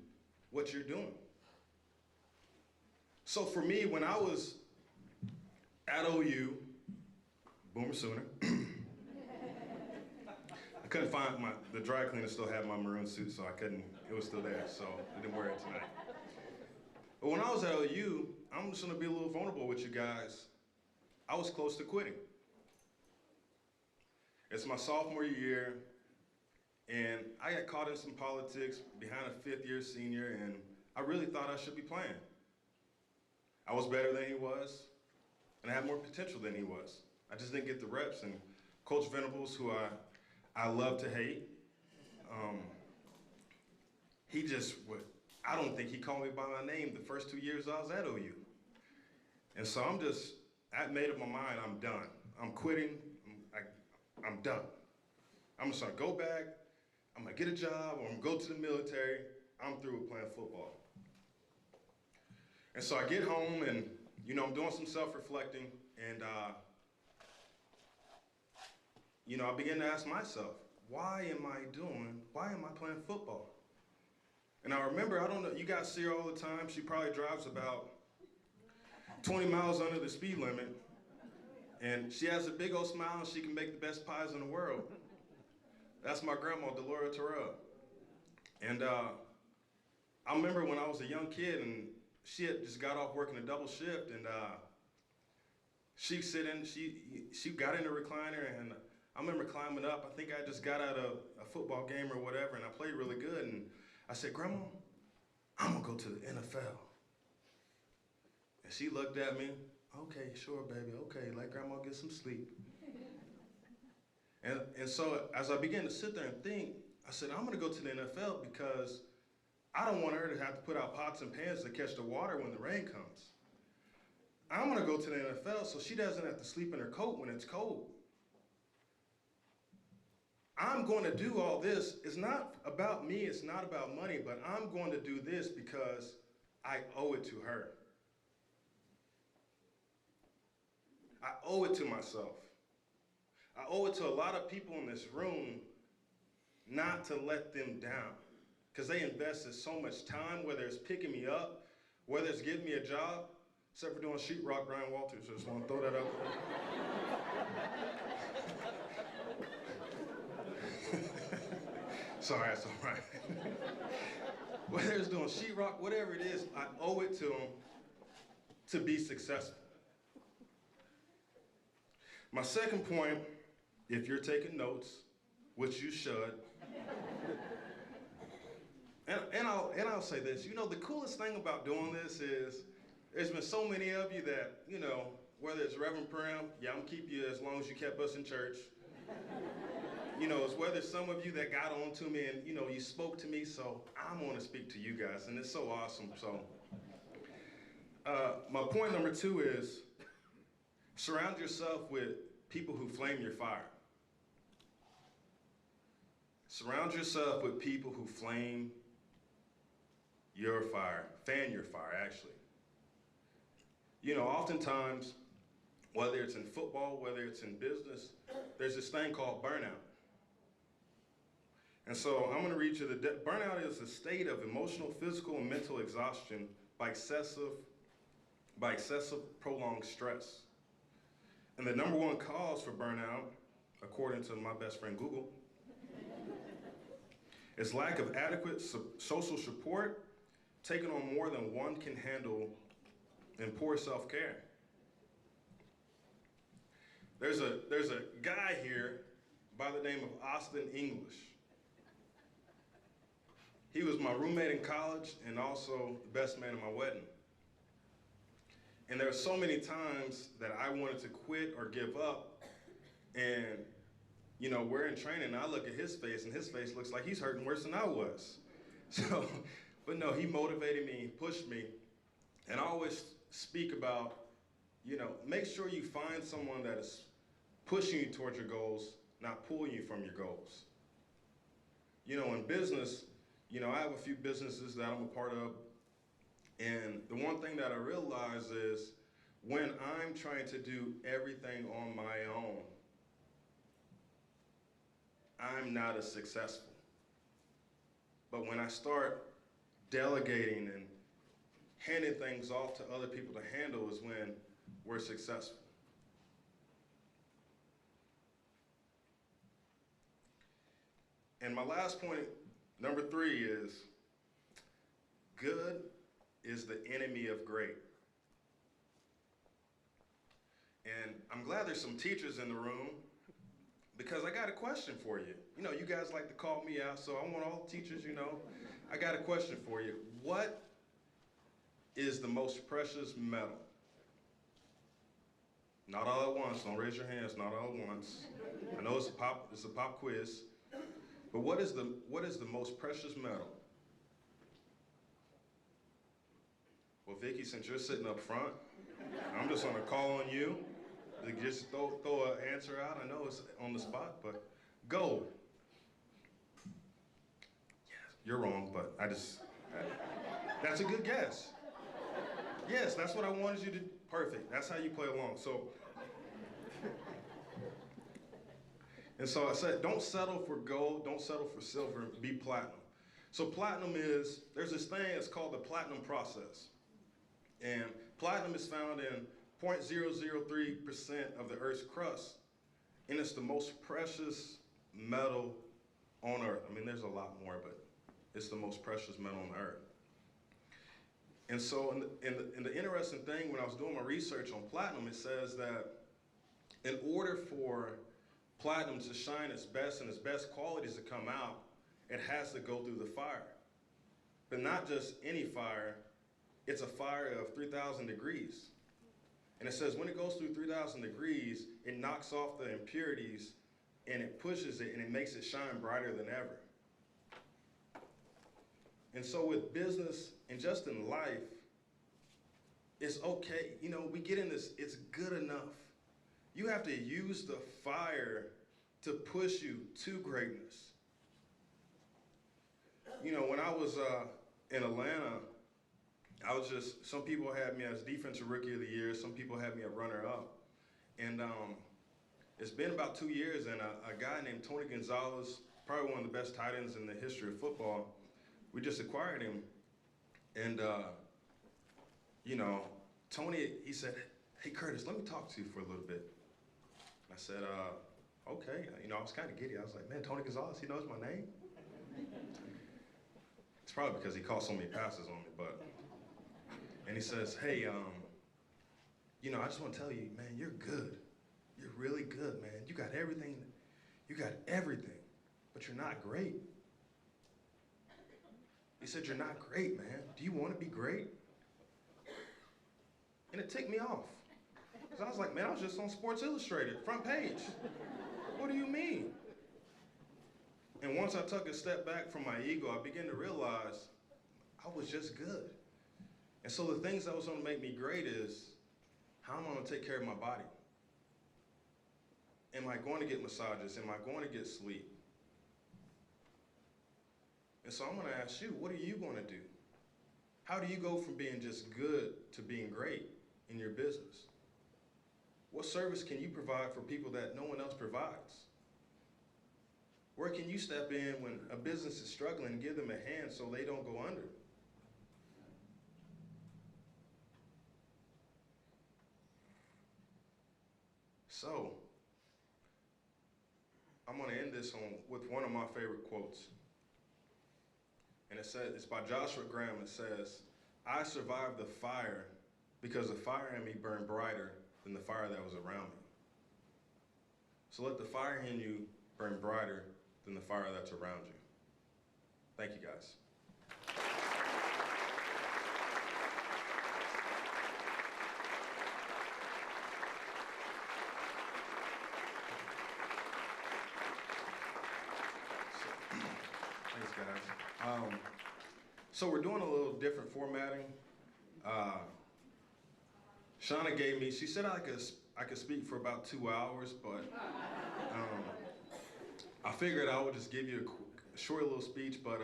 what you're doing? So for me, when I was at OU, Boomer Sooner, I couldn't find the dry cleaner still had my maroon suit, so it was still there, so I didn't wear it tonight. But when I was at OU, I'm just gonna be a little vulnerable with you guys. I was close to quitting. It's my sophomore year, and I got caught in some politics behind a 5th-year senior, and I really thought I should be playing. I was better than he was, and I had more potential than he was. I just didn't get the reps, and Coach Venables, who I love to hate, he just would, I don't think he called me by my name the first 2 years I was at OU. And so I made up my mind, I'm done. I'm quitting, I'm done. I'm just gonna go back, I'm gonna get a job, or I'm gonna go to the military. I'm through with playing football. And so I get home, and you know, I'm doing some self-reflecting, and you know, I begin to ask myself, why am I playing football? And I remember, I don't know, you guys see her all the time. She probably drives about 20 miles under the speed limit. And she has a big old smile and she can make the best pies in the world. That's my grandma, Delora Terrell. And I remember when I was a young kid and she had just got off working a double shift and she got in the recliner and I remember climbing up. I think I just got out of a football game or whatever and I played really good and I said, Grandma, I'm gonna go to the NFL. And she looked at me, okay, sure, baby, okay, let Grandma get some sleep. And so as I began to sit there and think, I said, I'm gonna go to the NFL because I don't want her to have to put out pots and pans to catch the water when the rain comes. I'm gonna go to the NFL so she doesn't have to sleep in her coat when it's cold. I'm going to do all this. It's not about me, it's not about money, but I'm going to do this because I owe it to her. I owe it to myself. I owe it to a lot of people in this room not to let them down because they invested so much time, whether it's picking me up, whether it's giving me a job, except for doing sheetrock, Brian Walters. I just want to throw that out there. Sorry, that's all right. Whether it's doing sheetrock, whatever it is, I owe it to them to be successful. My second point, if you're taking notes, which you should, and I'll say this, you know, the coolest thing about doing this is there's been so many of you that, you know, whether it's Reverend Prim, yeah, I'm gonna keep you as long as you kept us in church. You know, it's whether some of you that got on to me and, you know, you spoke to me, so I'm gonna speak to you guys, and it's so awesome, so. My point number 2 is surround yourself with people who flame your fire. Surround yourself with people who flame your fire, fan your fire, actually. You know, oftentimes, whether it's in football, whether it's in business, there's this thing called burnout. And so I'm gonna read you burnout is a state of emotional, physical, and mental exhaustion by excessive prolonged stress. And the number 1 cause for burnout, according to my best friend Google, is lack of adequate social support, taking on more than one can handle, and poor self-care. There's a guy here by the name of Austin English. He was my roommate in college and also the best man at my wedding. And there were so many times that I wanted to quit or give up. And, you know, we're in training and I look at his face and his face looks like he's hurting worse than I was. So, but no, he motivated me, he pushed me. And I always speak about, you know, make sure you find someone that is pushing you towards your goals, not pulling you from your goals. You know, in business, you know, I have a few businesses that I'm a part of. And the one thing that I realize is when I'm trying to do everything on my own, I'm not as successful. But when I start delegating and handing things off to other people to handle is when we're successful. And my last point, number 3, is good is the enemy of great. And I'm glad there's some teachers in the room because I got a question for you. You know, you guys like to call me out, so I want all the teachers, you know, I got a question for you. What is the most precious metal? Not all at once, don't raise your hands, not all at once. I know it's a pop quiz, but what is the most precious metal? Well, Vicki, since you're sitting up front, I'm just gonna call on you to just throw an answer out. I know it's on the spot, but gold. Yes, you're wrong, but that's a good guess. Yes, that's what I wanted you to, perfect. That's how you play along. So, and so I said, don't settle for gold, don't settle for silver, be platinum. So platinum is, there's this thing, it's called the platinum process. And platinum is found in 0.003% of the Earth's crust, and it's the most precious metal on Earth. I mean, there's a lot more, but it's the most precious metal on Earth. And so in the interesting thing, when I was doing my research on platinum, it says that in order for platinum to shine its best and its best qualities to come out, it has to go through the fire. But not just any fire, it's a fire of 3,000 degrees. And it says when it goes through 3,000 degrees, it knocks off the impurities and it pushes it and it makes it shine brighter than ever. And so with business and just in life, it's okay. You know, we get in this, it's good enough. You have to use the fire to push you to greatness. You know, when I was in Atlanta, I was just, some people had me as Defensive Rookie of the Year, some people had me a runner-up. And it's been about 2 years, and a guy named Tony Gonzalez, probably one of the best tight ends in the history of football, we just acquired him. And, you know, Tony, he said, "Hey, Curtis, let me talk to you for a little bit." I said, okay. You know, I was kind of giddy. I was like, man, Tony Gonzalez, he knows my name? It's probably because he caught so many passes on me, but. And he says, hey, you know, I just want to tell you, man, you're good. You're really good, man. You got everything, but you're not great. He said, you're not great, man. Do you want to be great? And it ticked me off. Because I was like, man, I was just on Sports Illustrated, front page. What do you mean? And once I took a step back from my ego, I began to realize I was just good. And so the things that was going to make me great is, how am I going to take care of my body? Am I going to get massages? Am I going to get sleep? And so I'm going to ask you, what are you going to do? How do you go from being just good to being great in your business? What service can you provide for people that no one else provides? Where can you step in when a business is struggling and give them a hand so they don't go under? So, I'm going to end this with one of my favorite quotes. And it says, it's by Joshua Graham. It says, I survived the fire because the fire in me burned brighter than the fire that was around me. So let the fire in you burn brighter than the fire that's around you. Thank you, guys. Thanks, guys. So we're doing a little different formatting. Shauna gave me, she said I could speak for about 2 hours, but I figured I would just give you a short little speech, but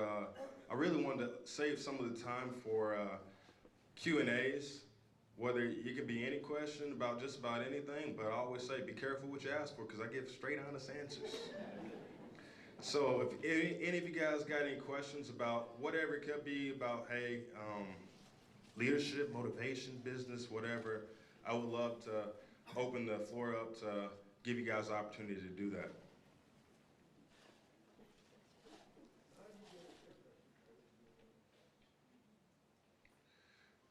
I really wanted to save some of the time for Q&As, whether it could be any question about just about anything, but I always say be careful what you ask for because I give straight, honest answers. So if any of you guys got any questions about whatever it could be about, hey, leadership, motivation, business, whatever, I would love to open the floor up to give you guys the opportunity to do that.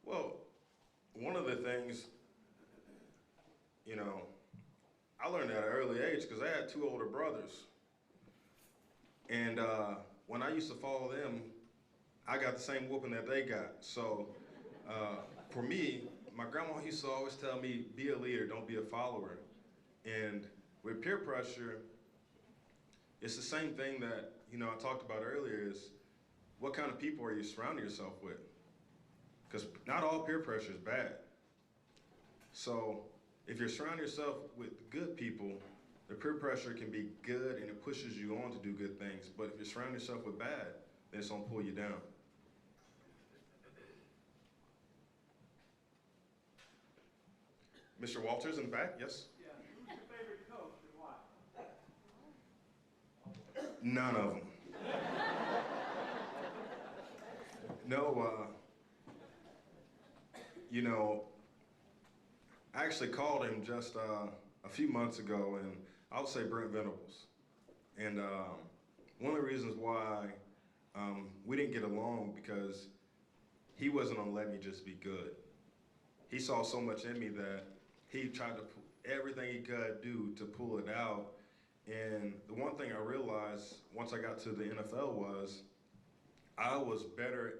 Well, one of the things, you know, I learned at an early age because I had 2 older brothers. And when I used to follow them, I got the same whooping that they got. So for me, my grandma used to always tell me, be a leader, don't be a follower. And with peer pressure, it's the same thing that, you know, I talked about earlier is what kind of people are you surrounding yourself with? Because not all peer pressure is bad. So if you're surrounding yourself with good people, the peer pressure can be good and it pushes you on to do good things. But if you're surrounding yourself with bad, then it's gonna pull you down. Mr. Walters in the back, yes? Yeah. Who's your favorite coach and why? None of them. No, you know, I actually called him just a few months ago, and I would say Brent Venables. And one of the reasons why we didn't get along because he wasn't gonna let me just be good. He saw so much in me that he tried to everything he could do to pull it out. And the one thing I realized once I got to the NFL was I was better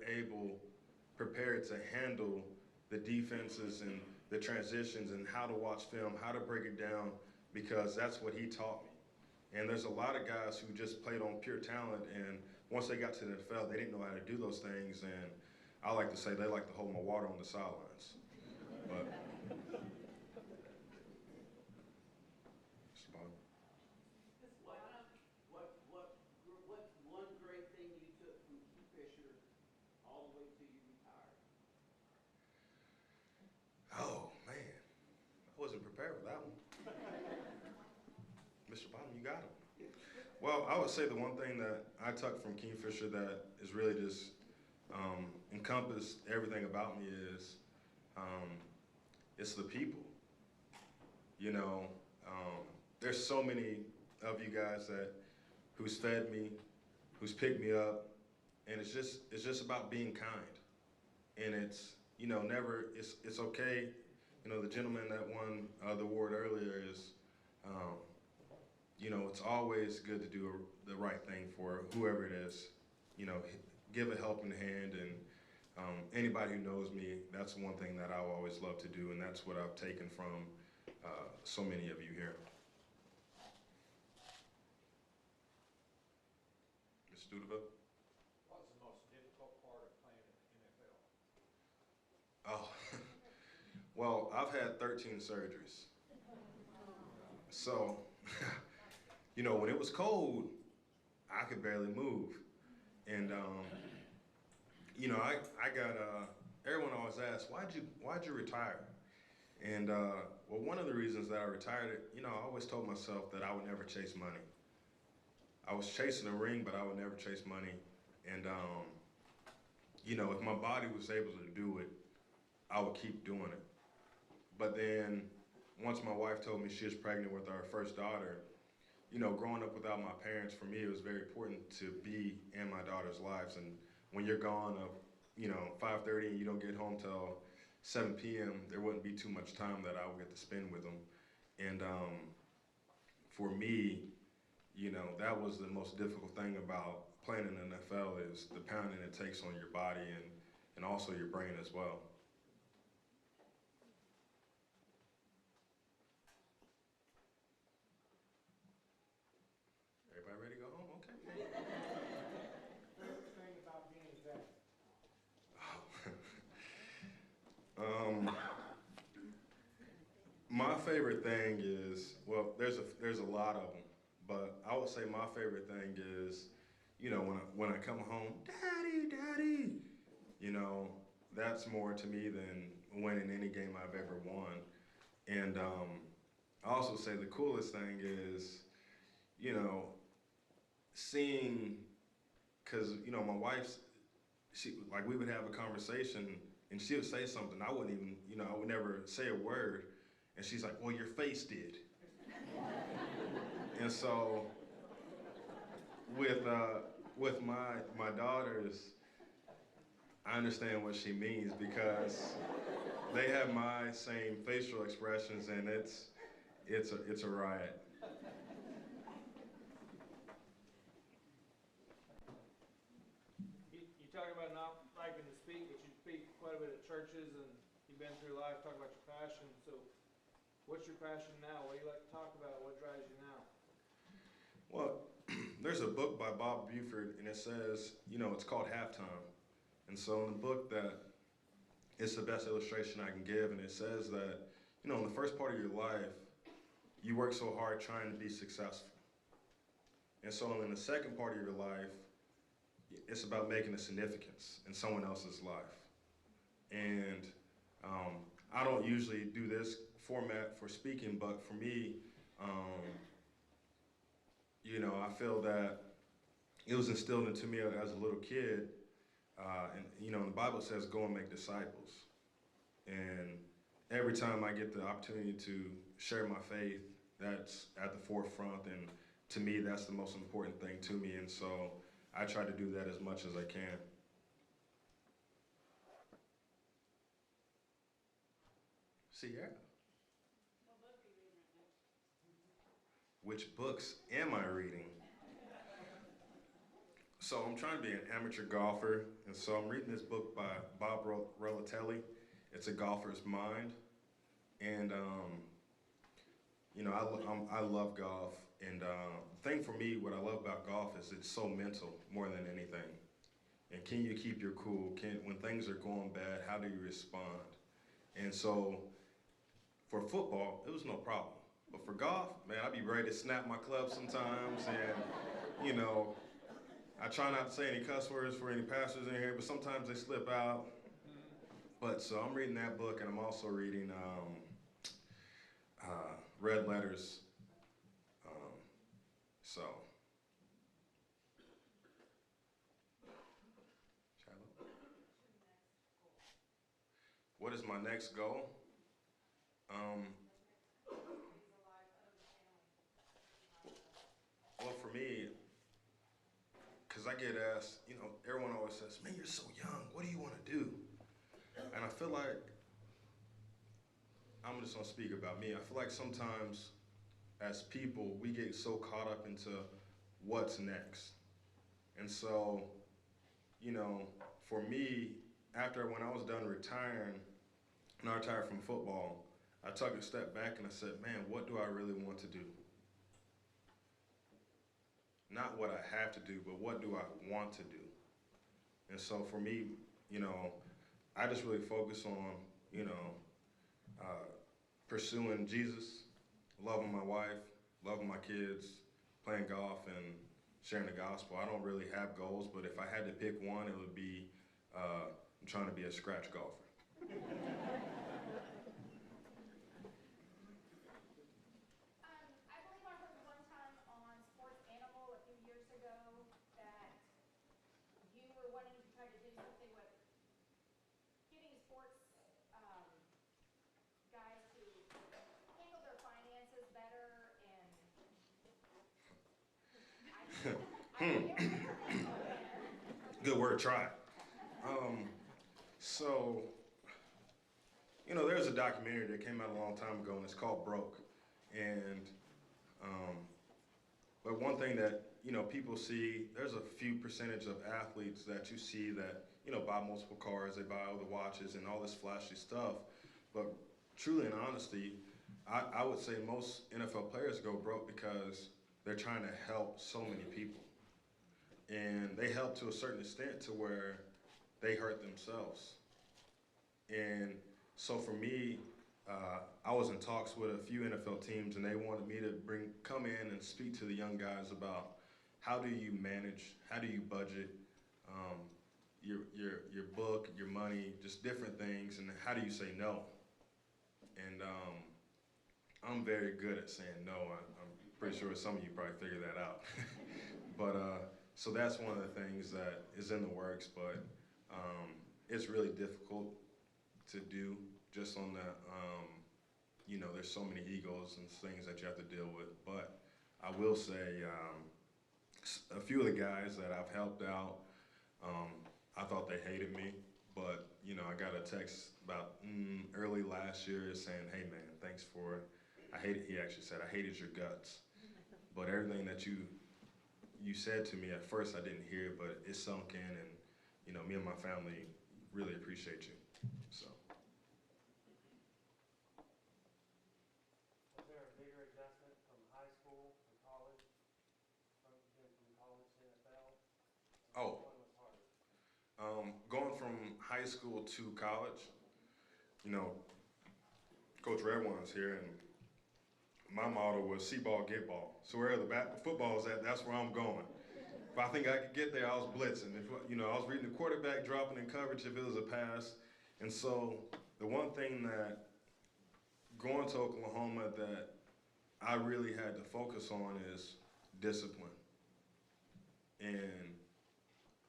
prepared to handle the defenses and the transitions and how to watch film, how to break it down, because that's what he taught me. And there's a lot of guys who just played on pure talent, and once they got to the NFL, they didn't know how to do those things, and I like to say they like to hold my water on the sidelines. But What's one great thing you took from Kingfisher all the way till you retired? oh man, I wasn't prepared for that one. Mr. Bottom, you got it. Well, I would say the one thing that I took from Kingfisher that is really just encompassed everything about me is it's the people. You know, there's so many of you guys who's fed me, who's picked me up, and it's just about being kind. And it's, you know, it's okay. You know, the gentleman that won the award earlier is, you know, it's always good to do the right thing for whoever it is. You know, give a helping hand, and anybody who knows me, that's one thing that I always love to do, and that's what I've taken from so many of you here. Ms. Studeville? What's the most difficult part of playing in the NFL? Oh, well, I've had 13 surgeries. So, you know, when it was cold, I could barely move. And, you know, I got, everyone always asks, why'd you retire? And, well, one of the reasons that I retired, you know, I always told myself that I would never chase money. I was chasing a ring, but I would never chase money. And, you know, if my body was able to do it, I would keep doing it. But then, once my wife told me she was pregnant with our first daughter, you know, growing up without my parents, for me, it was very important to be in my daughter's lives. And when you're gone, you know, 5:30 and you don't get home till 7 p.m., there wouldn't be too much time that I would get to spend with them. And for me, you know, that was the most difficult thing about playing in the NFL is the pounding it takes on your body and also your brain as well. Everybody ready to go home? Okay. Favorite thing about being a vet? My favorite thing is, well, there's a lot of them, but I would say my favorite thing is, you know, when I come home, Daddy, you know, that's more to me than winning any game I've ever won. And I also say the coolest thing is, you know, seeing, cause you know my wife's, like we would have a conversation and she would say something, I wouldn't even, you know, I would never say a word, and she's like, well, your face did. And so with my daughters, I understand what she means because they have my same facial expressions, and it's a riot. You talk about not liking to speak, but you speak quite a bit at churches, and you've been through life, talk about your passion. So what's your passion now? What do you like to talk about? What drives you now? Well, there's a book by Bob Buford, and it says, you know, it's called Halftime. And so in the book it's the best illustration I can give, and it says that, you know, in the first part of your life, you work so hard trying to be successful. And so in the second part of your life, it's about making a significance in someone else's life. And I don't usually do this format for speaking, but for me, you know, I feel that it was instilled into me as a little kid And you know, the Bible says, "Go and make disciples." And every time I get the opportunity to share my faith, that's at the forefront. And to me, that's the most important thing to me. And so I try to do that as much as I can. Sierra. Which books am I reading? So I'm trying to be an amateur golfer, and so I'm reading this book by Bob Relatelli. It's A Golfer's Mind, and you know, I love golf, and the thing for me, what I love about golf is it's so mental more than anything. And can you keep your cool? When things are going bad, how do you respond? And so for football, it was no problem. But for golf, man, I'd be ready to snap my club sometimes, and you know, I try not to say any cuss words for any pastors in here, but sometimes they slip out. But so I'm reading that book, and I'm also reading Red Letters. So. What is my next goal? Well, for me, because I get asked, you know, everyone always says, "Man, you're so young. What do you want to do?" And I feel like, I'm just going to speak about me. I feel like sometimes as people, we get so caught up into what's next. And so, you know, for me, when I was done retiring, and I retired from football, I took a step back and I said, man, what do I really want to do? Not what I have to do, but what do I want to do? And so for me, you know, I just really focus on, you know, pursuing Jesus, loving my wife, loving my kids, playing golf, and sharing the gospel. I don't really have goals, but if I had to pick one, it would be I'm trying to be a scratch golfer. Good word, try. So, you know, there's a documentary that came out a long time ago, and it's called Broke. And, but one thing that, you know, people see, there's a few percentage of athletes that you see that, you know, buy multiple cars, they buy all the watches and all this flashy stuff. But truly and honestly, I would say most NFL players go broke because they're trying to help so many people. And they help to a certain extent to where they hurt themselves. And so for me, I was in talks with a few NFL teams, and they wanted me to come in and speak to the young guys about how do you manage, how do you budget your book, your money, just different things, and how do you say no? And I'm very good at saying no. I'm pretty sure some of you probably figured that out. But so that's one of the things that is in the works, but it's really difficult to do just on the, you know, there's so many egos and things that you have to deal with. But I will say a few of the guys that I've helped out, I thought they hated me, but you know, I got a text about early last year saying, "Hey man, thanks for it. He actually said, I hated your guts, but everything that you said to me at first I didn't hear, but it sunk in, and you know, me and my family really appreciate you." So. Was there a bigger adjustment from high school to college, from college to NFL? Oh. Which one was harder? Going from high school to college, you know, Coach Redwine's here, and my motto was see ball, get ball. So wherever the football is at, that's where I'm going. If I think I could get there, I was blitzing. If, you know, I was reading the quarterback dropping in coverage if it was a pass. And so the one thing that going to Oklahoma that I really had to focus on is discipline. And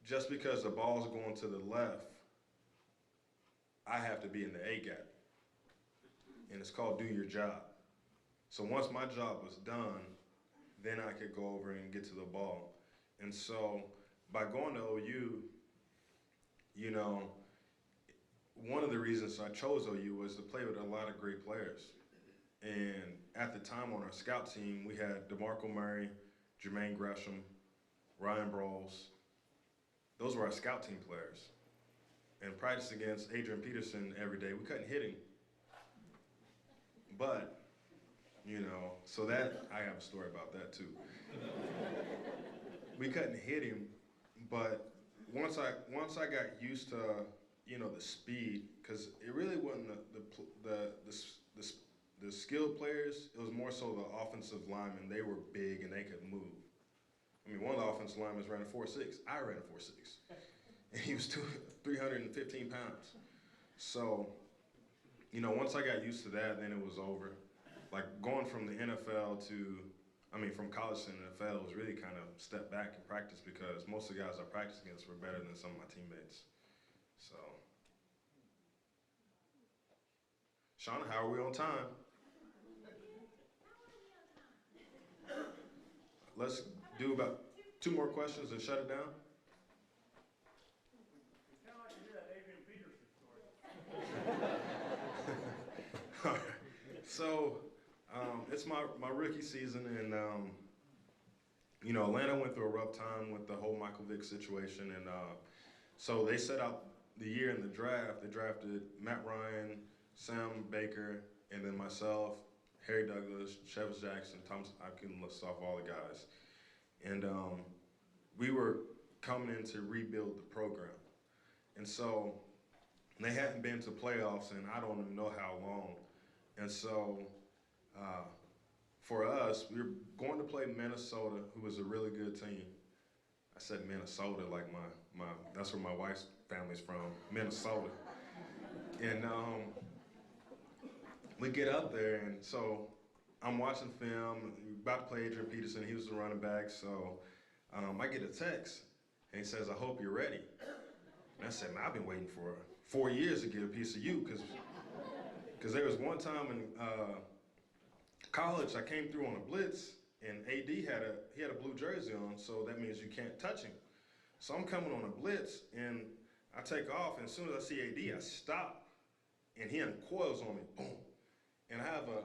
just because the ball's going to the left, I have to be in the A gap. And it's called do your job. So once my job was done, then I could go over and get to the ball. And so by going to OU, you know, one of the reasons I chose OU was to play with a lot of great players. And at the time on our scout team, we had DeMarco Murray, Jermaine Gresham, Ryan Brawls. Those were our scout team players. And practice against Adrian Peterson every day. We couldn't hit him. But, you know, so that, I have a story about that too. We couldn't hit him, but once I got used to, you know, the speed, because it really wasn't the skilled players, it was more so the offensive linemen. They were big and they could move. I mean, one of the offensive linemen ran a 4.6. I ran a 4.6. And he was 315 pounds. So, you know, once I got used to that, then it was over. Like going from the NFL to, I mean, from college to the NFL was really kind of step back in practice because most of the guys I practiced against were better than some of my teammates. So, Shauna, how are we on time? Let's do about 2 more questions and shut it down. All right. So, it's my rookie season, and you know, Atlanta went through a rough time with the whole Michael Vick situation, and so they set out the year in the draft. They drafted Matt Ryan, Sam Baker, and then myself, Harry Douglas, Chevis Jackson, Thomas. I can list off all the guys, and we were coming in to rebuild the program, and so they hadn't been to playoffs in I don't even know how long, and so. For us, we were going to play Minnesota, who was a really good team. I said Minnesota, like that's where my wife's family's from, Minnesota. And we get up there, and so I'm watching film, about to play Adrian Peterson, he was the running back, so I get a text, and he says, I hope you're ready. And I said, man, I've been waiting for 4 years to get a piece of you, because there was one time in college, I came through on a blitz, and AD had a blue jersey on, so that means you can't touch him. So I'm coming on a blitz, and I take off, and as soon as I see AD, I stop, and he uncoils on me, boom. And I have a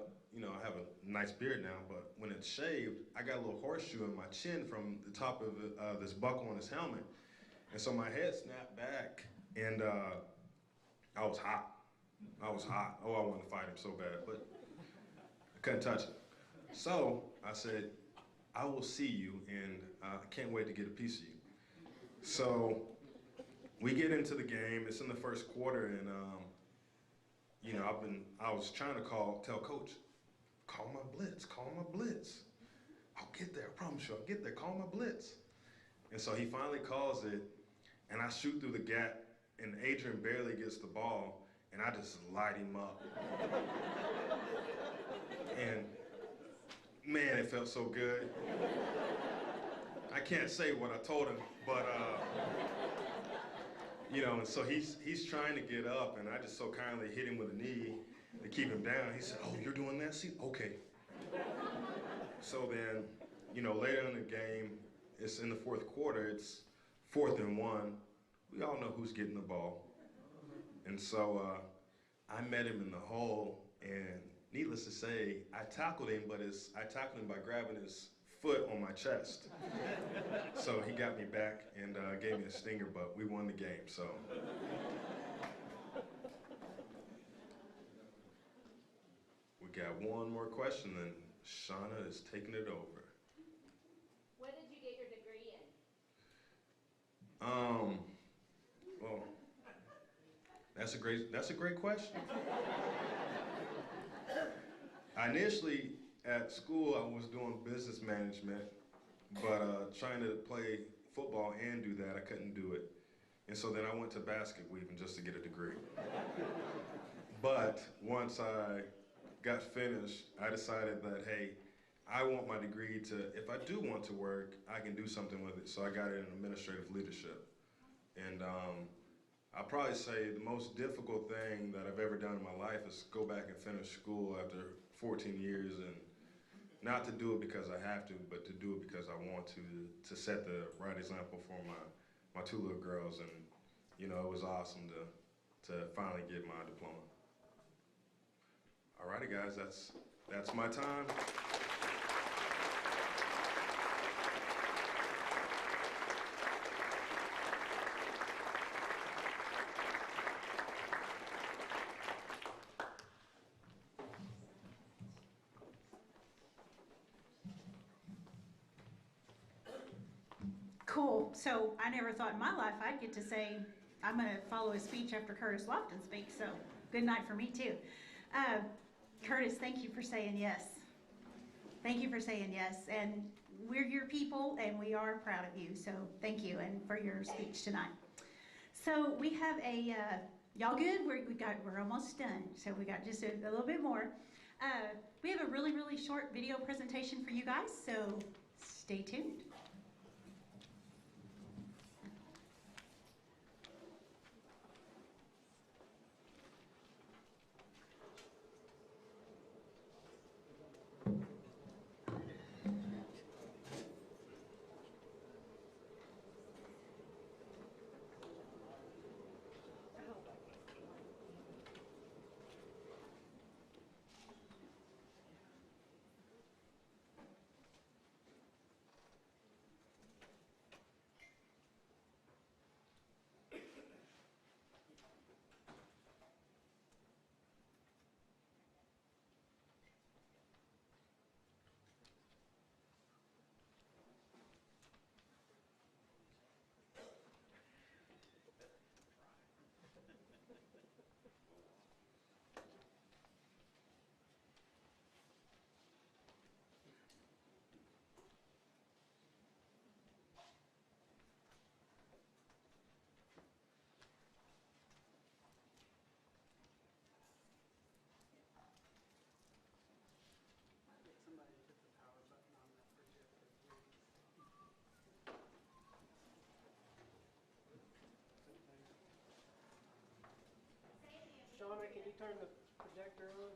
nice beard now, but when it's shaved, I got a little horseshoe in my chin from the top of this buckle on his helmet, and so my head snapped back, and I was hot. I was hot. Oh, I wanted to fight him so bad, but I couldn't touch it. So I said, I will see you, and I can't wait to get a piece of you. So we get into the game. It's in the first quarter, and you know, I was trying to tell coach, call my blitz. I'll get there, I promise you, I'll get there, call my blitz. And so he finally calls it, and I shoot through the gap, and Adrian barely gets the ball, and I just light him up. And man, it felt so good. I can't say what I told him, but you know, and so he's trying to get up, and I just so kindly hit him with a knee to keep him down. He said, oh, you're doing that? See, okay. So then, you know, later in the game, it's in the fourth quarter, it's 4th and 1. We all know who's getting the ball. And so I met him in the hole, and needless to say, I tackled him, but I tackled him by grabbing his foot on my chest. So he got me back and gave me a stinger, but we won the game, so. We got one more question, and Shauna is taking it over. What did you get your degree in? Well, that's a great question. Initially, at school, I was doing business management, but trying to play football and do that, I couldn't do it. And so then I went to basket weaving just to get a degree. But once I got finished, I decided that, hey, I want my degree to, if I do want to work, I can do something with it. So I got it in administrative leadership. And I'll probably say the most difficult thing that I've ever done in my life is go back and finish school after 14 years, and not to do it because I have to, but to do it because I want to set the right example for my two little girls. And you know, it was awesome to finally get my diploma. All righty, guys, that's my time. Cool. So I never thought in my life I'd get to say I'm going to follow a speech after Curtis Lofton speaks. So good night for me too. Curtis, thank you for saying yes. Thank you for saying yes. And we're your people, and we are proud of you. So thank you, and for your speech tonight. So we have a y'all good? We're almost done. So we got just a little bit more. We have a really, really short video presentation for you guys. So stay tuned. Shauna, can you turn the projector on?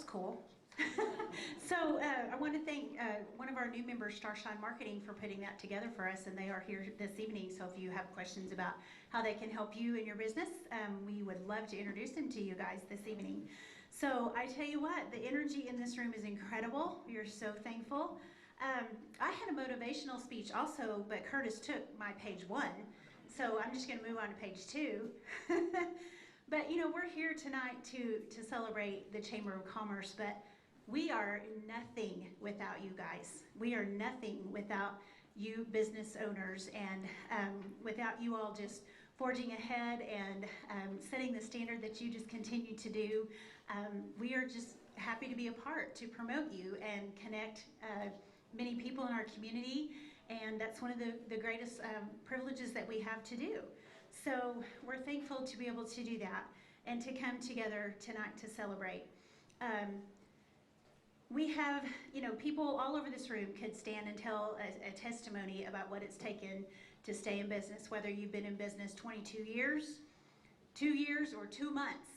was cool. So I want to thank one of our new members, Starshine Marketing, for putting that together for us, and they are here this evening. So if you have questions about how they can help you in your business, we would love to introduce them to you guys this evening. So I tell you what, the energy in this room is incredible. We are so thankful. I had a motivational speech also, but Curtis took my page 1, so I'm just going to move on to page 2. But you know, we're here tonight to celebrate the Chamber of Commerce, but we are nothing without you guys. We are nothing without you business owners, and without you all just forging ahead and setting the standard that you just continue to do. We are just happy to be a part to promote you and connect many people in our community, and that's one of the greatest privileges that we have to do. So we're thankful to be able to do that and to come together tonight to celebrate. We have, you know, people all over this room could stand and tell a testimony about what it's taken to stay in business, whether you've been in business 22 years, 2 years, or 2 months.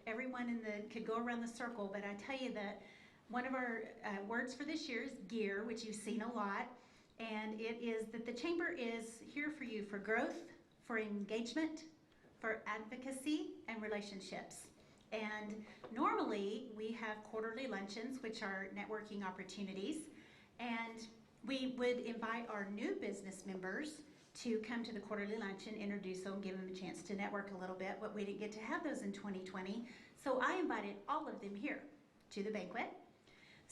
Everyone could go around the circle, but I tell you that one of our words for this year is gear, which you've seen a lot, and it is that the Chamber is here for you for growth, for engagement, for advocacy, and relationships. And normally we have quarterly luncheons, which are networking opportunities, and we would invite our new business members to come to the quarterly luncheon, introduce them, give them a chance to network a little bit, but we didn't get to have those in 2020. So I invited all of them here to the banquet.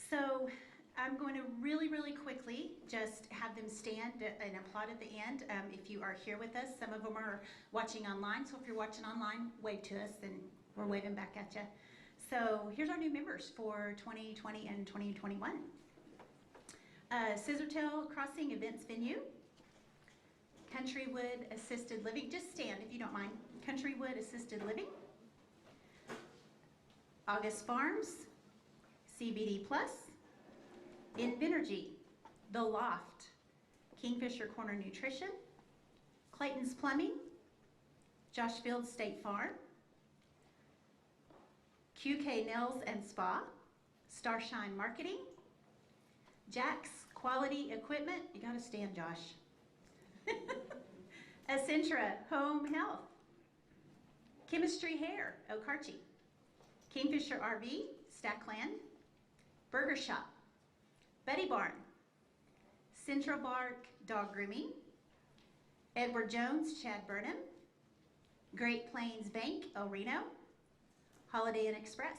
So I'm going to really, really quickly just have them stand and applaud at the end. If you are here with us, some of them are watching online, so if you're watching online, wave to us and we're waving back at you. So here's our new members for 2020 and 2021. Scissortail Crossing Events Venue, Countrywood Assisted Living, just stand if you don't mind. Countrywood Assisted Living, August Farms, CBD Plus, Invenergy, The Loft, Kingfisher Corner Nutrition, Clayton's Plumbing, Josh Fields State Farm, QK Nails and Spa, Starshine Marketing, Jack's Quality Equipment, you gotta stand, Josh. Essentra Home Health, Chemistry Hair, Okarchi, Kingfisher RV, Stackland, Burger Shop, Betty Barn, Central Bark Dog Grooming, Edward Jones, Chad Burnham, Great Plains Bank, El Reno, Holiday Inn Express,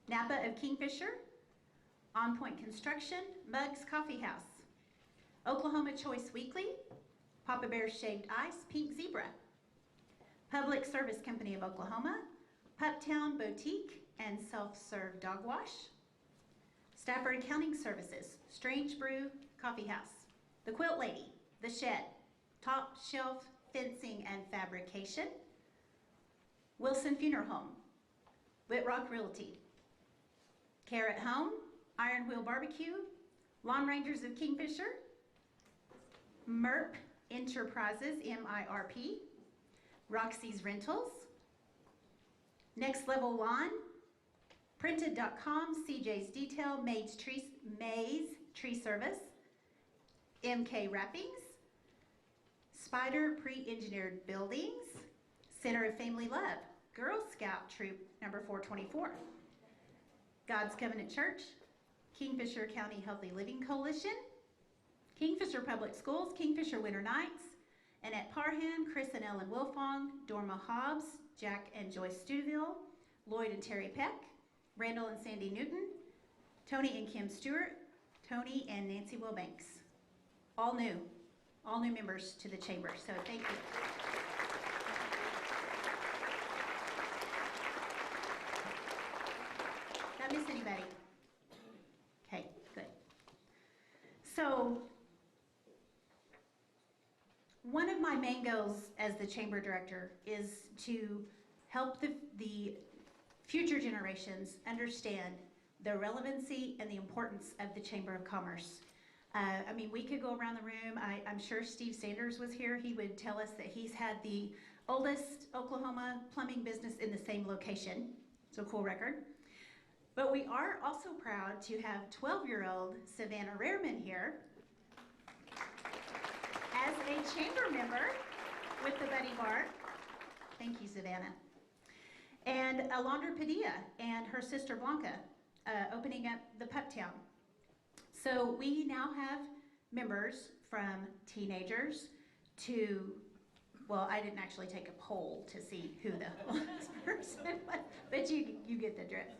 Napa of Kingfisher, On Point Construction, Muggs Coffee House, Oklahoma Choice Weekly, Papa Bear's Shaved Ice, Pink Zebra, Public Service Company of Oklahoma, Puptown Boutique and Self-Serve Dog Wash, Stafford Accounting Services, Strange Brew Coffee House, The Quilt Lady, The Shed, Top Shelf Fencing and Fabrication, Wilson Funeral Home, Whitrock Realty, Carrot Home, Iron Wheel Barbecue, Lawn Rangers of Kingfisher, MERP Enterprises, MIRP, Roxy's Rentals, Next Level Lawn, Printed.com, CJ's Detail, Maze Tree Service, MK Wrappings, Spider Pre-Engineered Buildings, Center of Family Love, Girl Scout Troop number 424, God's Covenant Church, Kingfisher County Healthy Living Coalition, Kingfisher Public Schools, Kingfisher Winter Nights, Annette Parham, Chris and Ellen Wilfong, Dorma Hobbs, Jack and Joyce Stewville, Lloyd and Terry Peck, Randall and Sandy Newton, Tony and Kim Stewart, Tony and Nancy Wilbanks. All new members to the Chamber, so thank you. Did I miss anybody? Okay, good. So, one of my main goals as the Chamber Director is to help the future generations understand the relevancy and the importance of the Chamber of Commerce. I mean, we could go around the room. I'm sure Steve Sanders was here. He would tell us that he's had the oldest Oklahoma plumbing business in the same location. So cool record. But we are also proud to have 12-year-old Savannah Rehrman here as a chamber member with the Buddy Bar. Thank you, Savannah. And Alondra Padilla and her sister Blanca opening up the Pup Town. So we now have members from teenagers to, well, I didn't actually take a poll to see who the oldest person was, but you get the drift.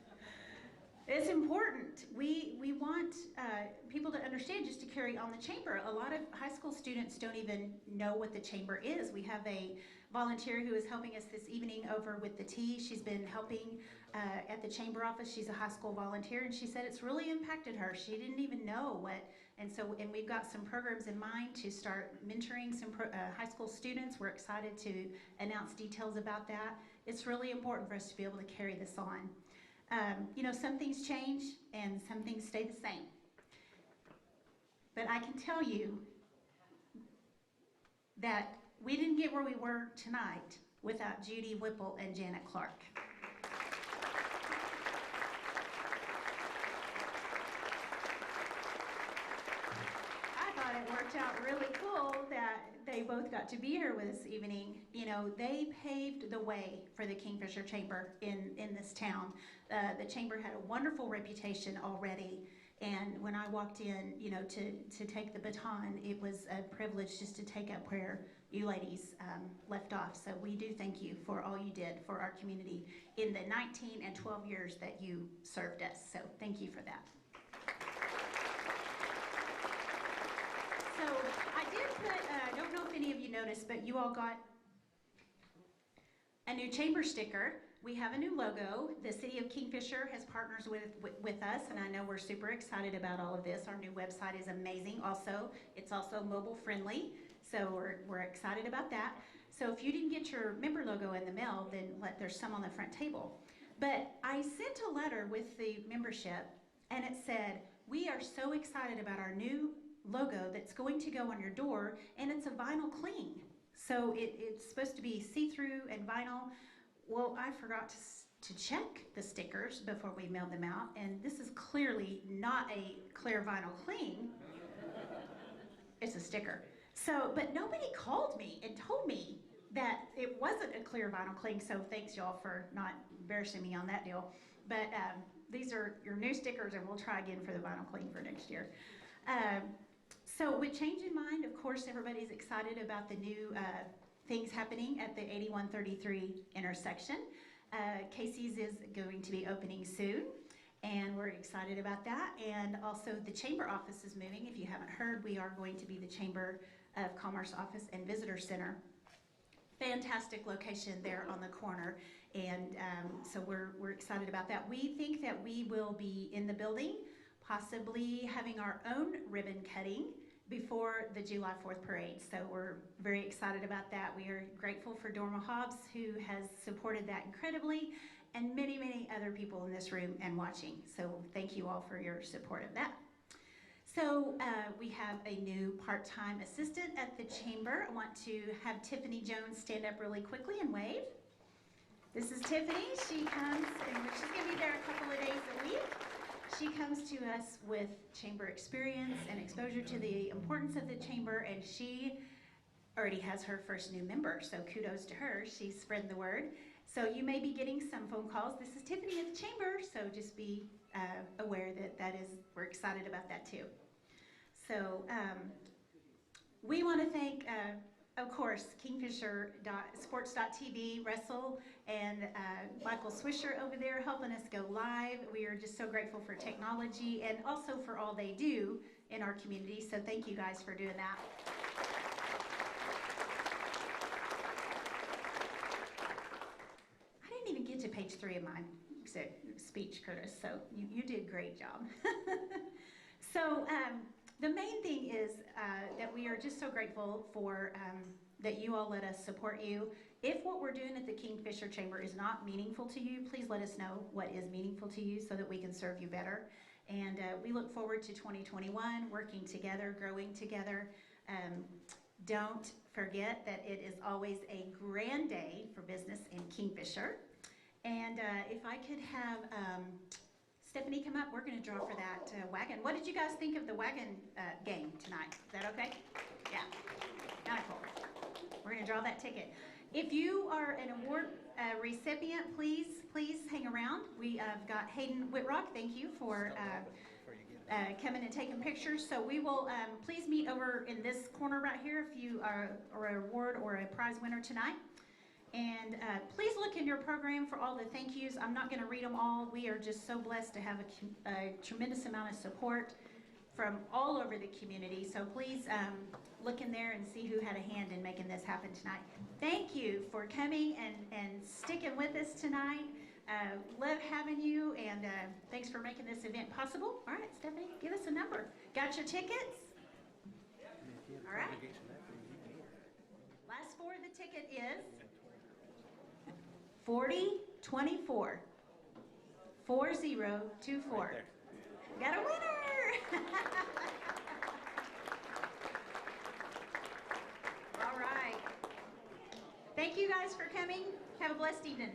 It's important. We want people to understand, just to carry on the chamber. A lot of high school students don't even know what the chamber is. We have a volunteer who is helping us this evening over with the tea. She's been helping at the chamber office. She's a high school volunteer, and she said it's really impacted her. She didn't even know what, and we've got some programs in mind to start mentoring some high school students. We're excited to announce details about that. It's really important for us to be able to carry this on. You know, some things change and some things stay the same. But I can tell you that we didn't get where we were tonight without Judy Whipple and Janet Clark. I thought it worked out really cool that they both got to be here with us this evening. You know, they paved the way for the Kingfisher Chamber in this town. The chamber had a wonderful reputation already, and when I walked in, you know, to take the baton, it was a privilege just to take up where you ladies left off. So we do thank you for all you did for our community in the 19 and 12 years that you served us. So thank you for that. So I did put, I don't know if any of you noticed, but you all got a new chamber sticker. We have a new logo. The City of Kingfisher has partners with us, and I know we're super excited about all of this. Our new website is amazing. Also, it's also mobile friendly, so we're excited about that. So if you didn't get your member logo in the mail, then there's some on the front table. But I sent a letter with the membership, and it said, "We are so excited about our new logo that's going to go on your door, and it's a vinyl cling." So it's supposed to be see-through and vinyl. Well, I forgot to check the stickers before we mailed them out, and this is clearly not a clear vinyl cling. It's a sticker. So, but nobody called me and told me that it wasn't a clear vinyl cling, so thanks y'all for not embarrassing me on that deal. But these are your new stickers, and we'll try again for the vinyl cling for next year. So with change in mind, of course, everybody's excited about the new things happening at the 8133 intersection. Casey's is going to be opening soon, and we're excited about that. And also the chamber office is moving. If you haven't heard, we are going to be the Chamber of Commerce office and visitor center. Fantastic location there on the corner, and so we're excited about that. We think that we will be in the building, possibly having our own ribbon cutting before the July 4th parade. So we're very excited about that. We are grateful for Dorma Hobbs, who has supported that incredibly, and many, many other people in this room and watching. So thank you all for your support of that. So we have a new part-time assistant at the chamber. I want to have Tiffany Jones stand up really quickly and wave. This is Tiffany. She comes, and she's gonna be there a couple of days a week. She comes to us with chamber experience and exposure to the importance of the chamber, and she already has her first new member, so kudos to her. She's spreading the word. So you may be getting some phone calls. This is Tiffany at the chamber, so just be aware that we're excited about that too. So we want to thank, of course, Kingfisher.sports.tv, Russell, and Michael Swisher over there helping us go live. We are just so grateful for technology and also for all they do in our community. So thank you guys for doing that. I didn't even get to page 3 of my speech, Curtis, so you did a great job. So the main thing is that we are just so grateful for that you all let us support you. If what we're doing at the Kingfisher Chamber is not meaningful to you, please let us know what is meaningful to you so that we can serve you better. And we look forward to 2021, working together, growing together. Don't forget that it is always a grand day for business in Kingfisher. And if I could have Stephanie, come up. We're going to draw for that wagon. What did you guys think of the wagon game tonight? Is that okay? Yeah. Kind of cool. We're going to draw that ticket. If you are an award recipient, please hang around. We have got Hayden Whitrock. Thank you for coming and taking pictures. So we will please meet over in this corner right here if you are an award or a prize winner tonight. And please look in your program for all the thank yous. I'm not going to read them all. We are just so blessed to have a tremendous amount of support from all over the community. So please look in there and see who had a hand in making this happen tonight. Thank you for coming and sticking with us tonight. Love having you, and thanks for making this event possible. All right, Stephanie, give us a number. Got your tickets? All right. Last four of the ticket is 4024. 4024. Got a winner! All right. Thank you guys for coming. Have a blessed evening.